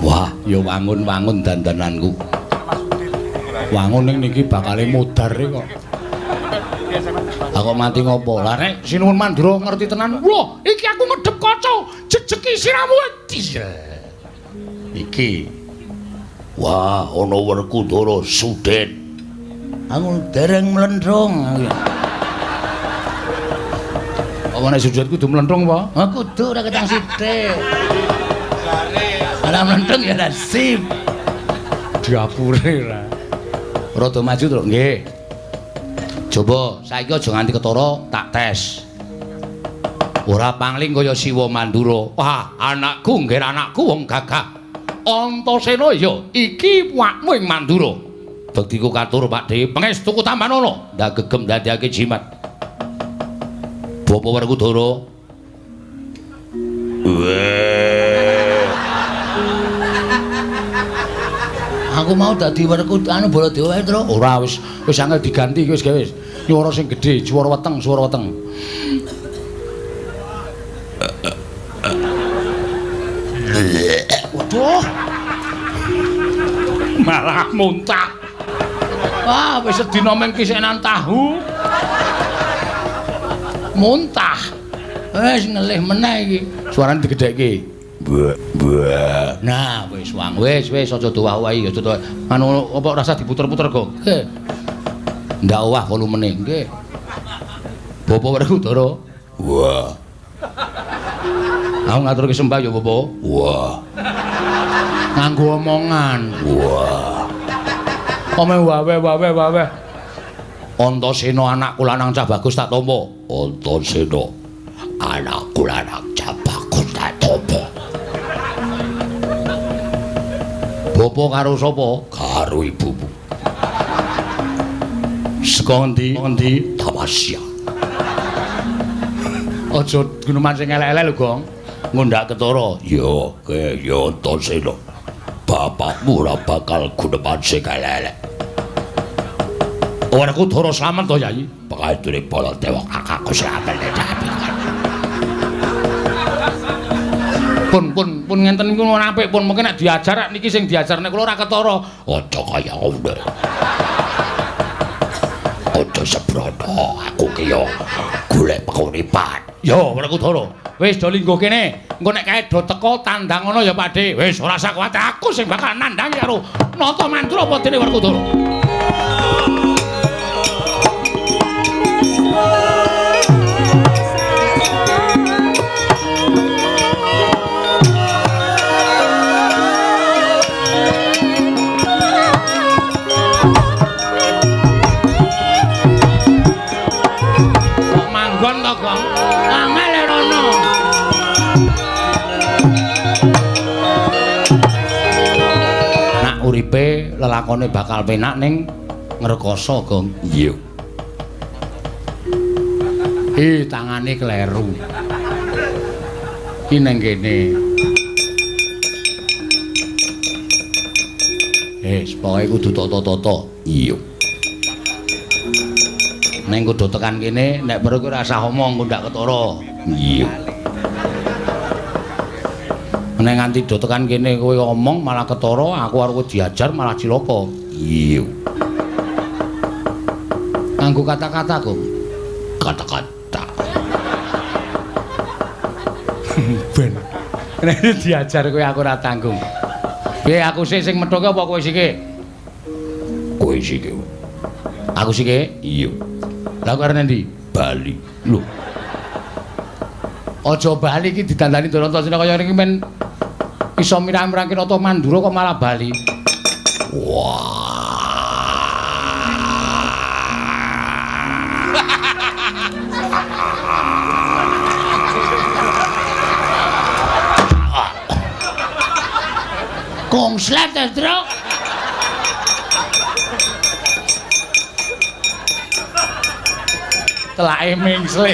Wah, ya wangun-wangun dandananku. Wangun ning niki bakale mudhar kok. Aku mati ngopo? Lah nek Sinuwun Mandura ngerti tenan, wah, iki aku ngedhep kaca, jejeki siramu. Iki. Wah, ana Werkudara Suden. Aku dereng mlendrong. Apa nek sujud kudu mlendrong apa? Ha kudu ora ketang sithik. Ala mlendrong ya ora sip. Diapure ra. Rada maju to, nggih. Coba saiki aja nganti ketara tak tes. Ora pangling kaya Siwa Mandura. Wah, anakku nggih anakku wong gagah. Antasena ya iki wakmu ing Mandura. Bektiku katur Pakde pangestuku Tambanono ndak gegem dadekake jimat. Bapa Werkudara. Aku mau dadi Werkudara Baladewa Tru. Ora wis angel diganti wis gawe swara sing gedhe, swara weteng. Waduh. Malah muntah. Wah, wis sedina ming kisenan tahu. Muntah. Wis ngelih meneh iki. Suarane digedhekke. Nah, wis wang, wis aja dowah-owahi, aja dowah. Anu apa rasa diputer-puter kok. Nggih. Ndak owah volumene, nggih. Bapak Werkudara. Wah. Aku ngaturke sembah ya, Bapak. Wah. Nganggo omongan. Wah. Ome wawe. Antasena anakku lanang cah bagus tak tampa. Antasena anakku lanang cah bagus tak tampa. Bapak karo sapa? Karo ibumu. Saka endi? Tamasya. Aja guneman sing elek-elek lho, Gong. Ngundak ketara. Ya Antasena. Bapakmu ora bakal guneman sing elek-elek. Werkudara slamet to, Yai. Pakadune Baladewa kakakku slamet tapi. Pun ngenten niku ora apik pun mungkin nek diajar niki sing diajarne kula ora ketara. Aja kaya ngono. Aja sebrono aku ki yo golek penguripan. Yo Werkudara, wis do lingguh kene. Engko nek kae do teko tandang ngono ya Pakde. Wis ora usah kuwatir aku sing bakal nandhangi karo Nata Mandura apa dene Werkudara. Uripe lelakone bakal penak ning ngrekoso, Gong. Iya. Tangane kleru. Ki ning kene. Pokoke kudu tata-tata. Iya. Ning kudu tekan kene, nek perlu ora usah omong, kok ndak ketara. Iya. Nek nganti do tekan kene kowe ngomong malah ketara, aku arep diajar malah cilaka. Iya. Nganggo kata-kata, Gong. Kata-kata. Ben. Nek diajar kowe aku ora tanggung. Piye aku sing methoke apa kowe sike? Kowe sike. Aku sike? Iya. Lah kok arep ndi? Bali. Lho. Aja bali iki didandani Antasena kaya ngene men iso mirang-mirangke Nata Mandura kok malah bali. Wah. Kongslet Tru. Telake mingsle.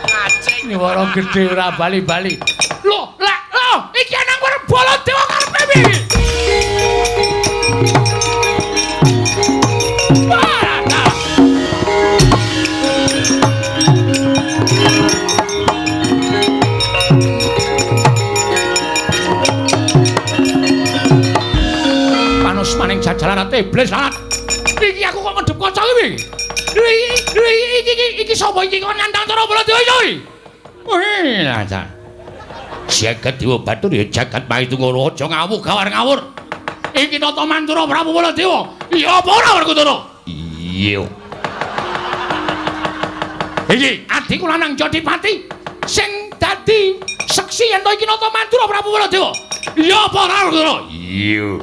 Ngacing nyuwara gedhe ora bali-bali. Loh, iki anang Baladewa karepe piye? Panus maning jajalan iblis sangat. Iki aku kok ngedep kaca iki. Iki sapa iki kok nandhang cara Baladewa iki? Wih, lancar. Jagat Dewa Batur ya jagat Maitungara aja ngawur-ngawur. Iki Nata Mandura Prabu Baladewa. Iya apa ora Werkudara? Iya. Iki adikku lanang Jodipati sing dadi seksi yen to iki Nata Mandura Prabu Baladewa. Iya apa ora Werkudara? Iya.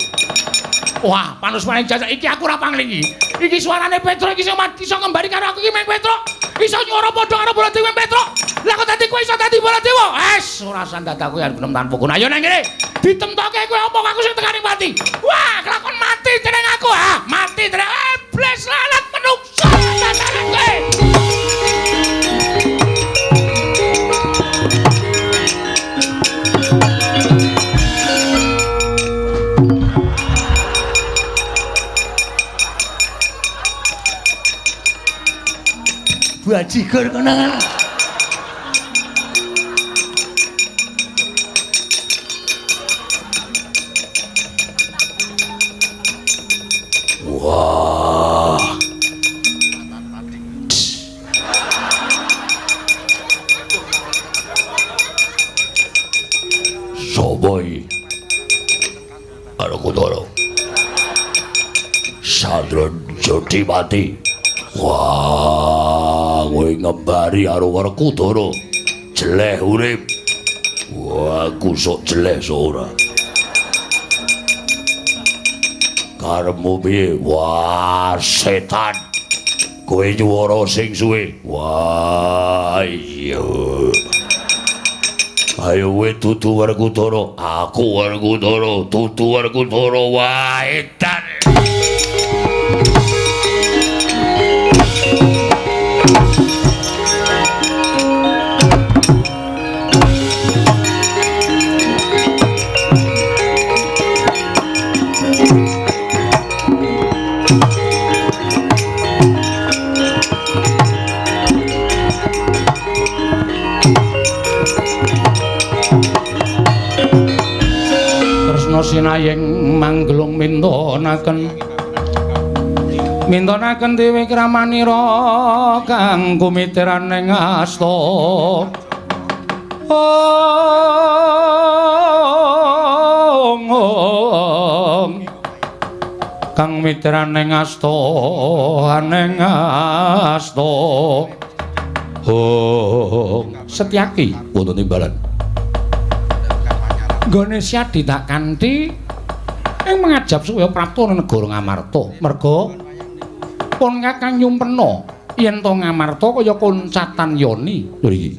Wah, panus maning jajak iki aku ora pangling iki. Iki suarane Petro iki iso ngembari karo aku iki meng Petro. Iso nyuara padha karo Baladewa meng Petro. Lah kok dadi kowe iso dadi Baladewa? Wes, ora usah dadaku yen benem tanpa guna. Ayo nang kene. Ditemtoke kowe omong aku sing tekani mati. Wah, kelakon mati dening aku. Ha, mati dening bles lalat menungso. Bajigur kenangan. Wah. Soboy. Ada kudoro. Sadron Jodi mati. Wah, kowe ngembari karo Werkudara. Jeleh urip. Wah, aku sok jeleh ora. Karepmu piye? Wah, setan. Kowe nyuwara sing suwe. Wah, iya. Ayo kowe dudu Werkudara. Aku Werkudara, dudu Werkudara. Wah, edan. Sinayeng manggelung mintonaken dewe kramanira kang kumitiran ing asta kang mitiran ing asta Setyaki wonten timbalan nggone Syadi tak kanthi ing mangajab supaya prapta negara Ngamarta merga pun Kakang nyumpena yen to Ngamarta kaya koncatan yoni lho iki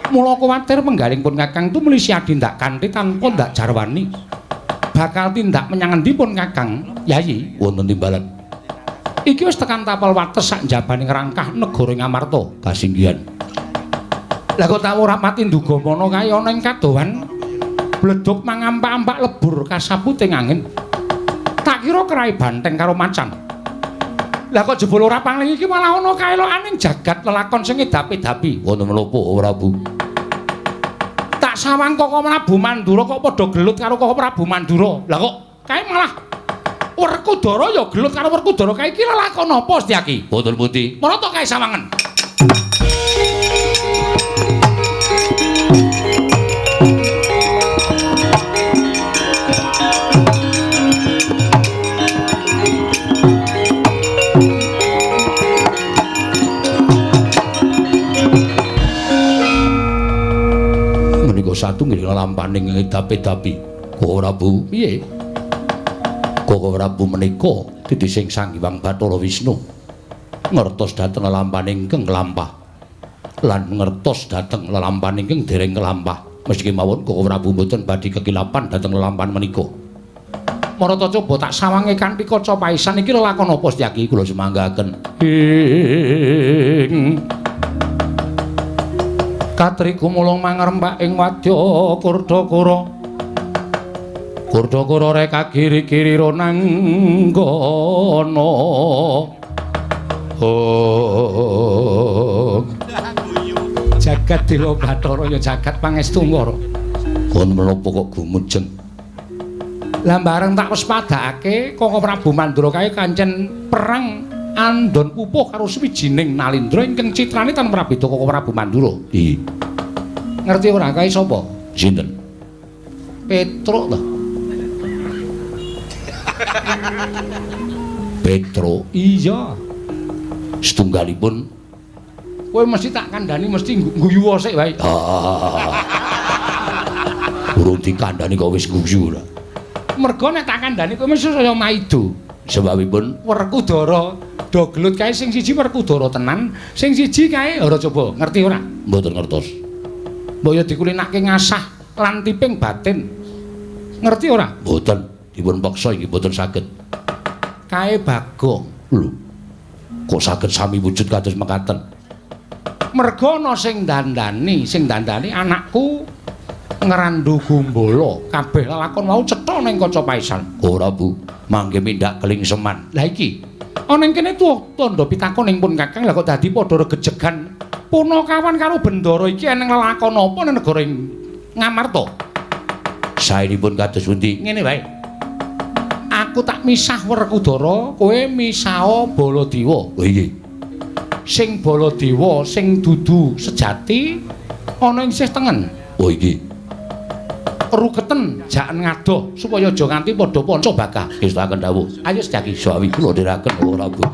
mula kuwatir penggaling pun Kakang tumuli Syadi tak kanthi tanpa ndak jarwani bakal tindak menyang endi pun Kakang Yayi wonten timbalan iki wis tekan tapel wates sak njabaning rangkah negara Ngamarta kasinggihan lah kok tak ora pati nduga mono kae ana ing kadohan bledhog mangampak-ampak lebur kasaputing angin. Tak kira kerai banteng karo macan. Lah kok jebul ora pangling iki malah ana kaelokaning jagat lelakon sing edapi-dapi. Wonten menapa Prabu? Tak sawang kok Prabu Mandura kok padha gelut karo kok Prabu Mandura. Lah kok kae malah Werkudara ya gelut karo Werkudara kae iki lelakon apa Setyaki? Wonten pundi? Menapa kae sawangen? Satunggiling lampaning edapi-dapi. Kok Prabu piye? Kok Prabu menika dadi sing Sang Hyang Bathara Wisnu ngertos dhateng lelampaning ingkang lampah lan ngertos dhateng lelampaning ingkang dereng lampah. Meski mawon Kok Prabu mboten badhe kekilapan dhateng lelampahan menika. Marata coba tak sawange kanthi kaca paisan iki lelakon apa Setyaki kula semanggaken. Katriku mulung mangrembak ing wadya Kurdakura. Kurdakura rek kiri-kiri ronanggana. Jagat Dewa Bathara ya jagat pangestungara. Kon menapa kok gumujeng? Lah bareng tak wis padhake Koko Prabu Mandura kae kancen perang andon pupuh karo swijining nalindra ingkang citrane tan prabeda Koko Prabu Mandura. Iya. Ngerti ora kae sapa? Sinten? Petruk to. Petro. Iya. Setunggalipun kowe mesti tak kandhani mesti guyu sik wae. Urung dikandhani kok wis guyu ora. Mergo nek tak kandhani kowe mesti saya maido. Sebabipun Werkudara do gelut kae sing siji Werkudara tenan, sing siji kae ora coba ngerti ora? mboten ngertos. Mbok ya dikulinake ngasah lan tiping batin. Ngerti ora? Mboten, dipun peksa inggih mboten saged. Kae Bagong. Lho. Kok saged sami wujud kados mekaten? Merga ana sing dandani anakku ngrandu gumbala. Kabeh lelakon mau cetha ning kaca paisan. Ora, Bu. Mangke mindak kelingseman. Lah iki ana ing kene tuwa tandha pitakon ing pun Kakang, lah kok dadi padha regejegan punakawan karo Bendara iki eneng lelakon apa ning negara ing Ngamarta? Saenipun kados pundi? Ngene wae. Aku tak misah Werkudara, kowe misah Baladewa. Oh nggih. Sing Baladewa sing dudu sejati ana ing sisih tengen. Oh nggih. Ruketen jaken ngadoh supaya aja nganti padha panca bakah. Istakaken dawuh. Ayo sedaki Sawi kula ndherekaken ora, Bu.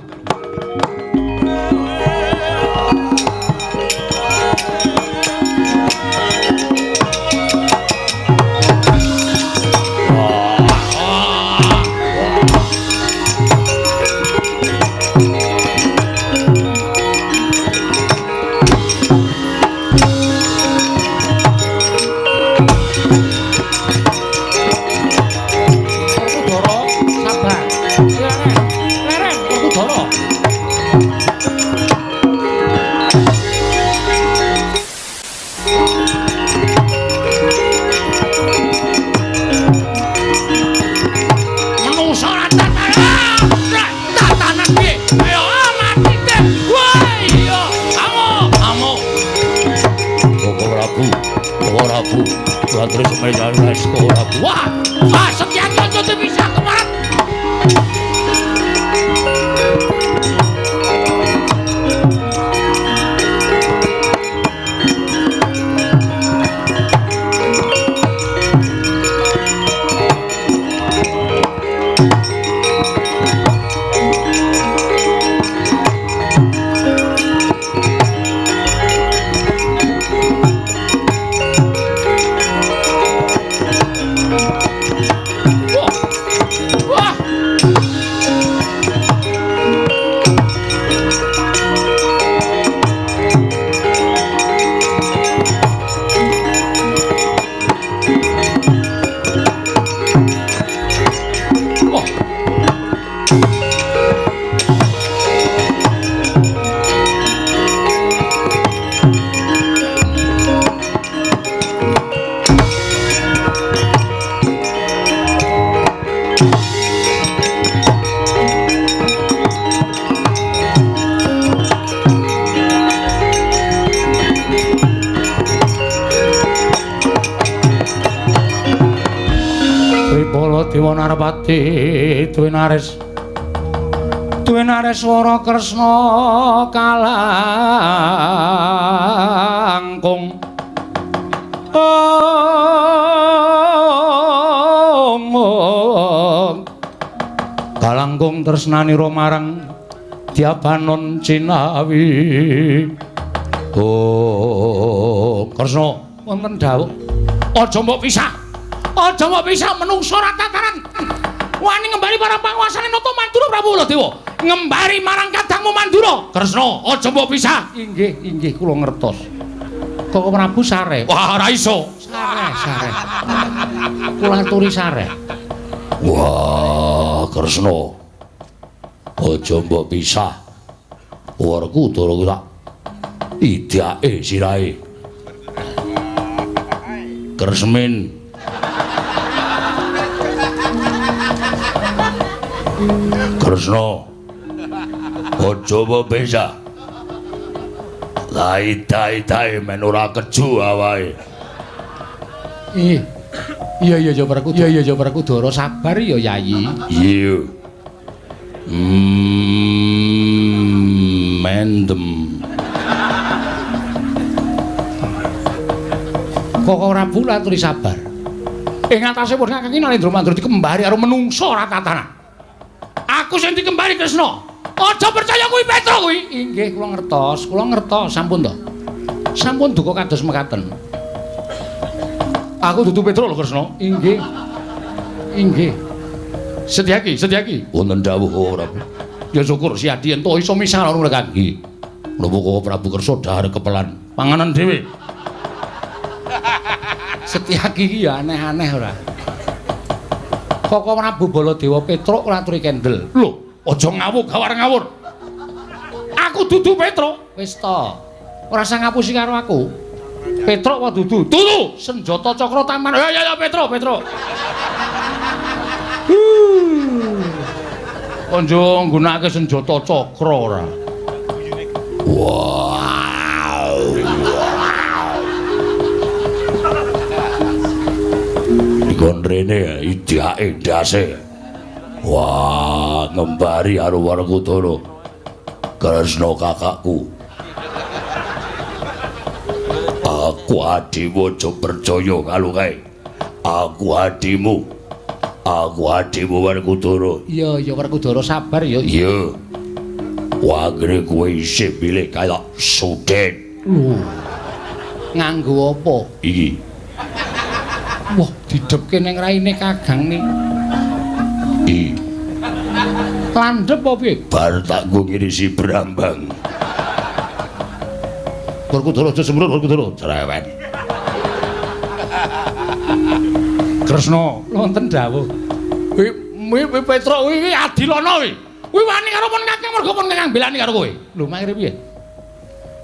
Terus menjalani sekolah. Wah, sekian aja bisa kemarin. Dewa Narpati duwe Nareswara Kresna kalangkung kalangkung tresnanira marang Diabanon Cinawi. Kresna wonten dawuh aja mbok pisah. Aja mbok pisah menungsa ra tataran. Wani ngembari marang panguwasane Nata Mandura Prabu Baladewa. Ngembari marang kadangmu Mandura. Kresna, aja mbok pisah. Inggih, kula ngertos. Kok Prabu sare. Wah, ora iso. Sare. Kula aturi sare. Wah, Kresna. Aja mbok pisah. Werkudara ku tak idake sirahe. Kresmin. Kresna, aja mbok pisah. Lah ida-idae men ora keju awake. Iya Werkudara sabar ya Yayi. Iya. Mendem. Kok ora pula aturi sabar. Ing atase pun Kakang Narendra Mandura dikembari karo menungsa ora tatanan. Aku sing dikembari Kresna. Aja percaya kuwi Petra kuwi. Inggih, kula ngertos, sampun to. Sampun duka kados mekaten. Aku dudu Petra lho Kresna. Inggih. Sedyaki. Wonten dawuh ora. Ya syukur si Adi ento iso misah karo mereka. Nggih. Menapa kok Prabu Kersa dahar kepelan panganan dhewe. Setyaki iki ya aneh-aneh ora. Koko Prabu Baladewa Petruk ngaturi kendel. Lho, aja ngawur gawar-ngawur. Aku dudu Petruk. Wis to. Ora usah ngapusi karo aku. Petruk apa dudu? Dudu. Senjata Cakra Taman. Ya Petruk. Konjo nggunakake senjata cakra ora. Wow. Dikon rene idake ndase. Wah, ngembari karo Werkudara. Kresna kakakku. Aku adimu aja percaya karo kae. Aku adimu Werkudara. Iya Werkudara sabar ya. Iya. Wangre kowe isih milih kaya Suden. Nganggo apa? Iki. Wah, didepke ning raine Kagang nih. Landhep apa piye? Bar tak nggo ngirisi Brambang. Werkudara aja sembrut Werkudara. Cerewet. Kresna, wonten dawuh. Kuwi Petruk kuwi adilana kuwi. Kuwi wani karo pun Kakang mergo pun Kakang belani karo kowe. Lho, mangkene piye?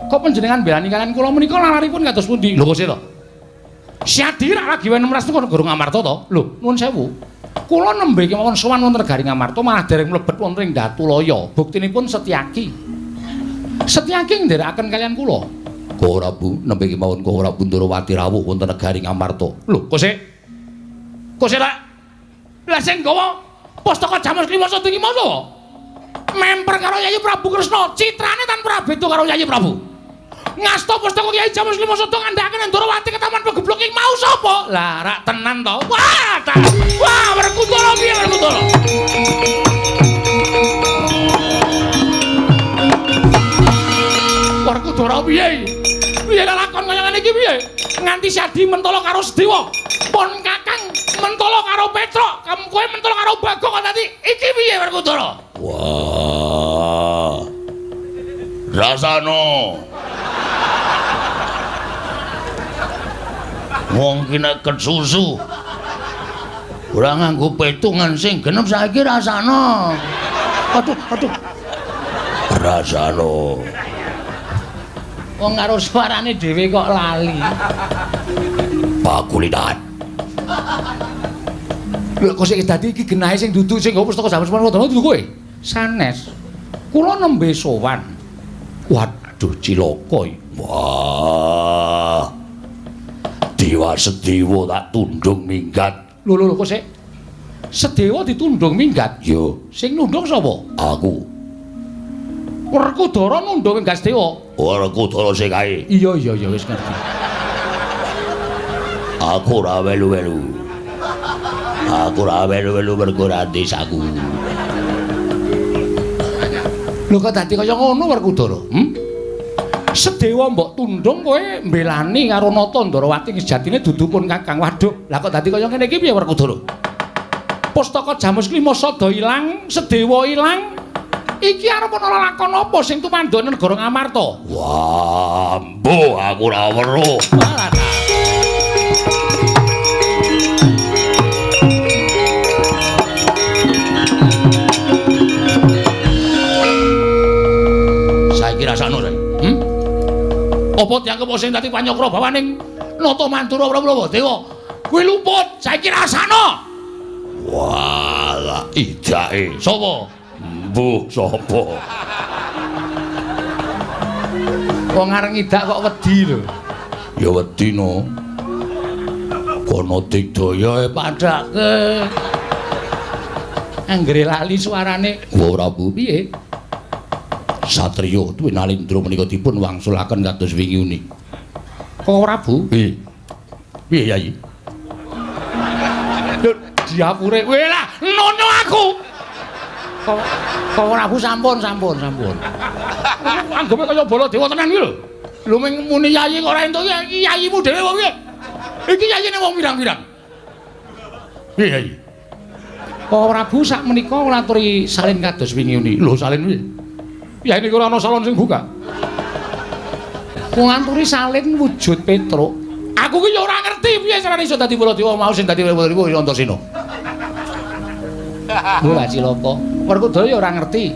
Kok panjenengan belani kalian kula menika laripun kados pundi? Lho, kok sira. Si Adira lagi wae 16 niku Guru Ngamarta to. Lho, nuwun sewu. Kula nembe kemawon sowan wonten negari Ngamarta malah dereng mlebet wonten ing Datulaya. Buktinipun Setyaki. Setyaki nderekaken kalian kula. Kok ora Bu, nembe kemawon kok ora Bundarawati rawuh wonten negari Ngamarta. Lho, kok sik? Kok sik lah sing gawa Pustaka Jamus Klima Sada iki mau sapa? Memper karo Yayi Prabu Kresna, citrane tanpa beda karo Yayi Prabu. Ngasta Pustaka Yayi Jamus Klima Sada ngandhakaken Ndarawati ke taman pegeblok iki mau sapa? Lah rak tenan to. Wah, Werkudara piye Werkudara? Werkudara piye? Piye lakon kaya ngene iki piye? Nganti Sadi mentala karo Sedewa. Pon Kakang mentala karo Petruk, kowe mentala karo Bagong tadi. Iki piye Werkudara? Wah. Rasano. Wong ki nek susu. Ora nganggo petungan sing genep saiki rasano. Aduh. Rasano. Wong karo suarane dhewe kok lali. Pakulitan. Lho kok sik dadi iki genahe sing dudu sing nggo Pustaka Jamus Klima Sada dudu kowe? Sanes. Kula nembe sowan. Waduh cilaka iki. Wah. Dewa Sedewa tak tundung minggat. Lho kok sik Sedewa ditundung minggat? Yo, Sing nundung sapa? aku. Werkudara nundung ing Gastewa. Werkudara sing kae. Iya wis ngerti. Aku ora welu-welu. Mergo ora desaku. Lho kok dadi kaya ngono Werkudara? Sedewa mbok tundung kowe mbelani karo Nata Ndarawati sejatine dudu pun Kakang. Waduh, lah kok dadi kaya ngene iki piye Werkudara? Pustaka Jamus Klima Sada ilang, Sedewa ilang. Iki arep ana lakon apa sing tumandone negara Ngamarta? Wah, mbuh aku ora weruh. Saiki rasane saiki. Apa dianggep sing dadi panyokra bawaning Nata Mantura Prabu Dewa? Kuwi luput, saiki rasane. Wah, idake. Sapa? Mbuh sapa? Wong areng idak kok wedi lho. Ya wedi no. Kono digdaya Padake. Anggere lali suarane. Wah Prabu Piye? Satriya duwe nalindra menika dipun wangsulaken kados wingi uni. Kok Prabu? Piye? Piye Yayi? Lho, diapure. Weh lah, nono aku. Kok Prabu sampun. Anggepe kaya Baladewa tenan iki lho. Lho muni Yayi kok ora entuk iki yayimu dhewe wong piye? Iki yayine wong pirang-pirang. Piye Yayi? Kok Prabu sak menika ngaturi salin kados wingi uni. Lho salin piye? Ya ini ora ana salon sing buka. Kok nganturi salin wujud Petruk. Aku ki ya ora ngerti piye carane iso dadi Baladewa mau sing dadi Baladewa Antasena. Ora cilaka. Werkudara ya ora ngerti.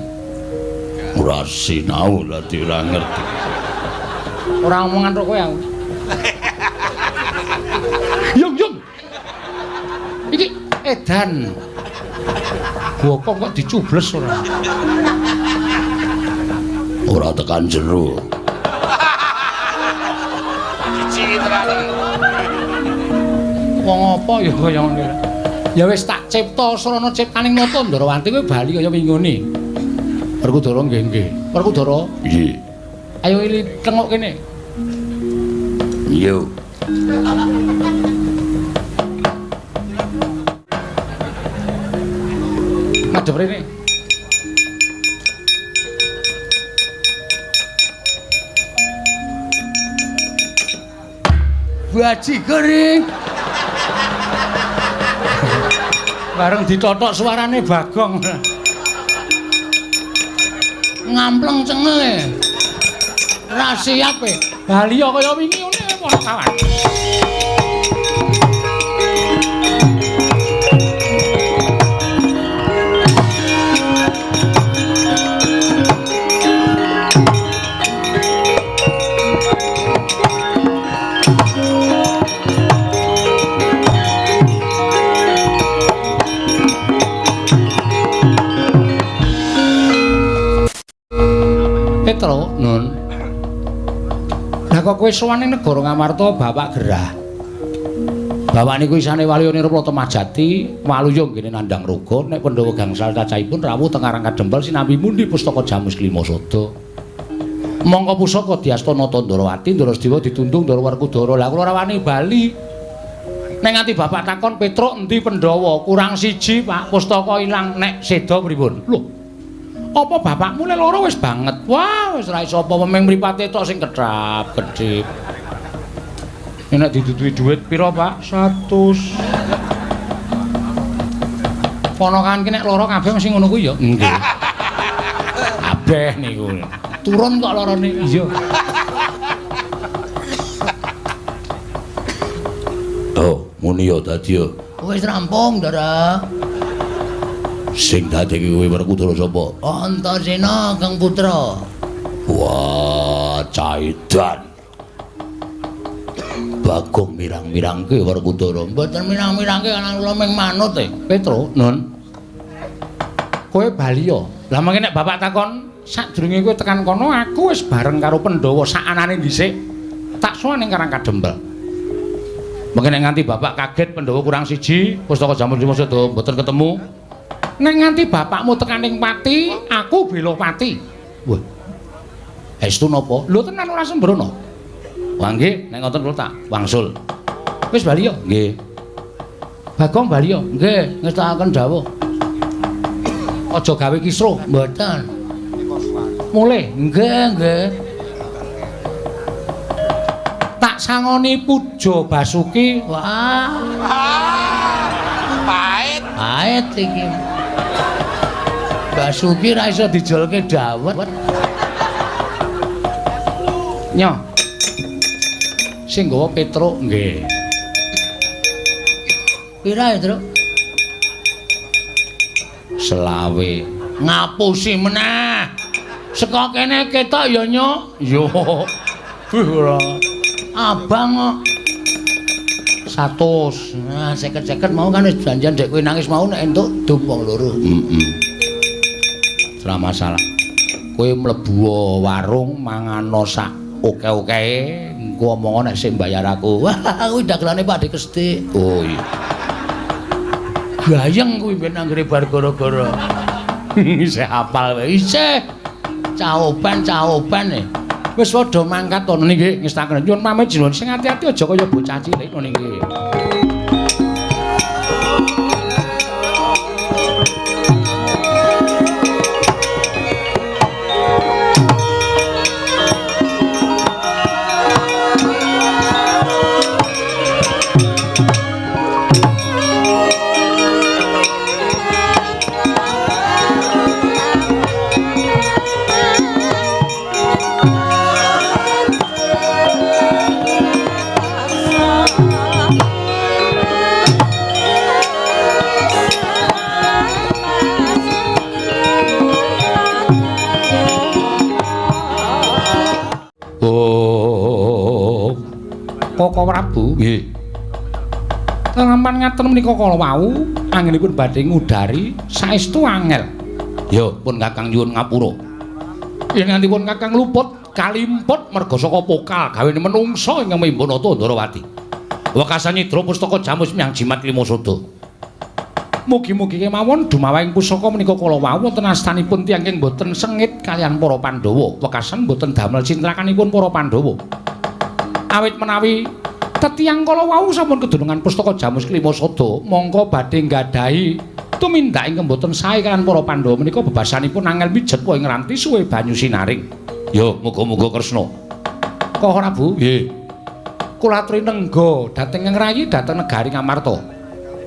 Ora sinau dadi ora ngerti. Ora omongan karo kowe aku. Yung. Iki edan. Bokong kok dicubles ora. Ora tekan jero. Wong apa ya kaya ngene. Ya wis tak cipta srana ciptaning nata Ndarawati kowe bali kaya wingune. Werkudara nggih. Werkudara. Nggih. Ayo ili tengok kene. Yo. Madhep rene. Baji kering. Bareng ditotok suarane Bagong. Ngampleng cengenge. Ra siap e. Baliya kaya wingi ngene para kawan. Petro, Nun. Lah kok kowe sowan ning negara Ngamarta Bapak Gerah. Bapak niku isane waliyane Plata Majati, Waluya nggene nandhang roga nek Pandhawa gangsal cacahipun rawuh teng Karang Kadempel sinambi mundi pustaka Jamus Klimasada. Mongko pusaka diasta Nata Ndarawati, Ndarasedewa ditundung Ndara Werkudara. Lah kula ora wani bali. Nek nganti Bapak takon Petruk endi Pandhawa? Kurang siji, Pak, pustaka ilang nek seda pripun? Lho. Apa bapakmu le loro wis banget? Wah, wis ra iso apa memeng mripate tok sing kedap-kedhip. Nek ditutuhi dhuwit pira, Pak? 100. Ponakan ki nek lara kabeh mesti ngono kuwi ya? Nggih. Kabeh niku. Turun kok larane. Iya. Oh, muni ya dadi ya. Wis rampung, Ndara. Sing dadeki kowe Werkudara sapa? Antasena Kang Putra. Wah, caidan. Bagong mirang-mirangke Werkudara. Mboten mirang-mirangke ana kula ming manut e. Petro, Nun. Kowe bali ya. Lah mengke nek bapak takon, sadurunge kowe tekan kono aku wis bareng karo Pandhawa sakanane dhisik. Tak sowan ning Karang Kadempel. Mengke nek nganti bapak kaget Pandhawa kurang siji, pustaka Jamus Klimasada mboten ketemu. Nek nganti bapakmu tekaning pati, aku bela pati. Wah. Estu napa? Lho tenan ora sembrono. Wah nggih, nek ngoten kula tak wangsul. Wis bali ya? Nggih. Bagong bali ya? Nggih, ngestakaken dawuh. Aja gawe kisruh, mboten. Mulih? Nggih. Tak sangoni Puja Basuki. Wah. Pait iki. Basuki ra iso dijolke dawet. Nyo. Sing nggawa Petruk nggih. Pira ya, Truk? 20. Ngapusi meneh. Saka kene ketok ya, Nyok. Yo. Ora. Abang kok. 100. Nah, 50-50 mau kan wis janjian dek kowe nangis mau nek entuk dum wong loro. Ora masalah. Kowe mlebu warung mangano sak oke-okehe, engko omong nek sik mbayar aku. Wah, kuwi dagelane Pak Kesti. Oh iya. Gayeng kuwi ben anggere bar gara-gara. Isih hafal wae. Isih. Caoban e. Wis padha mangkat to niki ngestaken nyuwun pamit jenengan sing ati-ati aja kaya bocah cilik niki. Koko Prabu. Nggih. Tenaman ngaten menika kala wau anggenipun badhe ngudari saestu angel. Ya, pun Kakang nyuwun ngapura. Yen ngantipun Kakang luput kalimput merga saka pokal gawene menungsa ingkang Mimbonata Ndarawati. Wekasan nyidra pustaka Jamus Miang Jimat Klimasada. Mugi-mugi kemawon dumawahing pusaka menika kala wau wonten astanipun tiyang ingkang boten sengit kalian para Pandhawa. Wekasan boten damel cintrakanipun para Pandhawa. Awit menawi tetiyang kala wau sampun kedunungan pustaka Jamus Klimasada, mongko badhe nggadahi tumindak ingkang boten sae kalian para Pandhawa menika bebasanipun angel mijet wae ngranti suwe banyu sinaring. Ya, muga-muga Kresna. Koko Prabu, Nggih. kula aturi nengga dhateng ngrayi dhateng negari Ngamarta.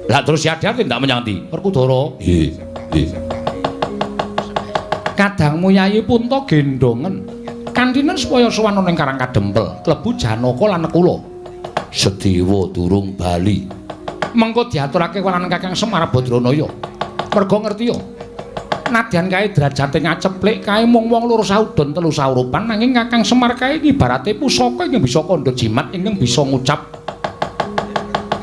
Lah terus siat-siat ndak menyang ndi? Werkudara. Nggih. Nggih. Kadangmu Yayi Punta gendongen. Kantinen supaya sowan ning Karang Kadempel, klebu Janaka lan Nekula. Sedewa durung bali. Mengko diaturake kelawan Kakang Semar Badranaya. Merga ngerti ya. Nadyan kae derajate ngaceplik kae mung wong loro saudon telu saurupan nanging Kakang Semar kae ibarate pusaka ingkang bisa kandha jimat ingkang bisa ngucap.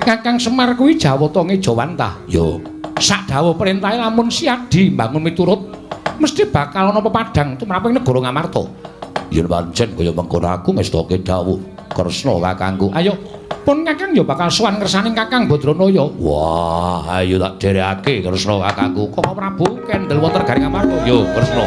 Kakang Semar kuwi Jawata Ngejawantah. Ya. Sak dawuh perintahe lamun siadi mbangun miturut mesti bakal ana pepadang tumraping negara Ngamarta. Yen pancen kaya mengkono aku ngestake dawuh Kresna kakangku. Ayo, pun Kakang ya bakal sowan ngersaning Kakang Badranaya. Wah, ayo tak derekake Kresna kakangku. Koko Prabu kendel wonten garing Ngamarta. Yo, Kresna.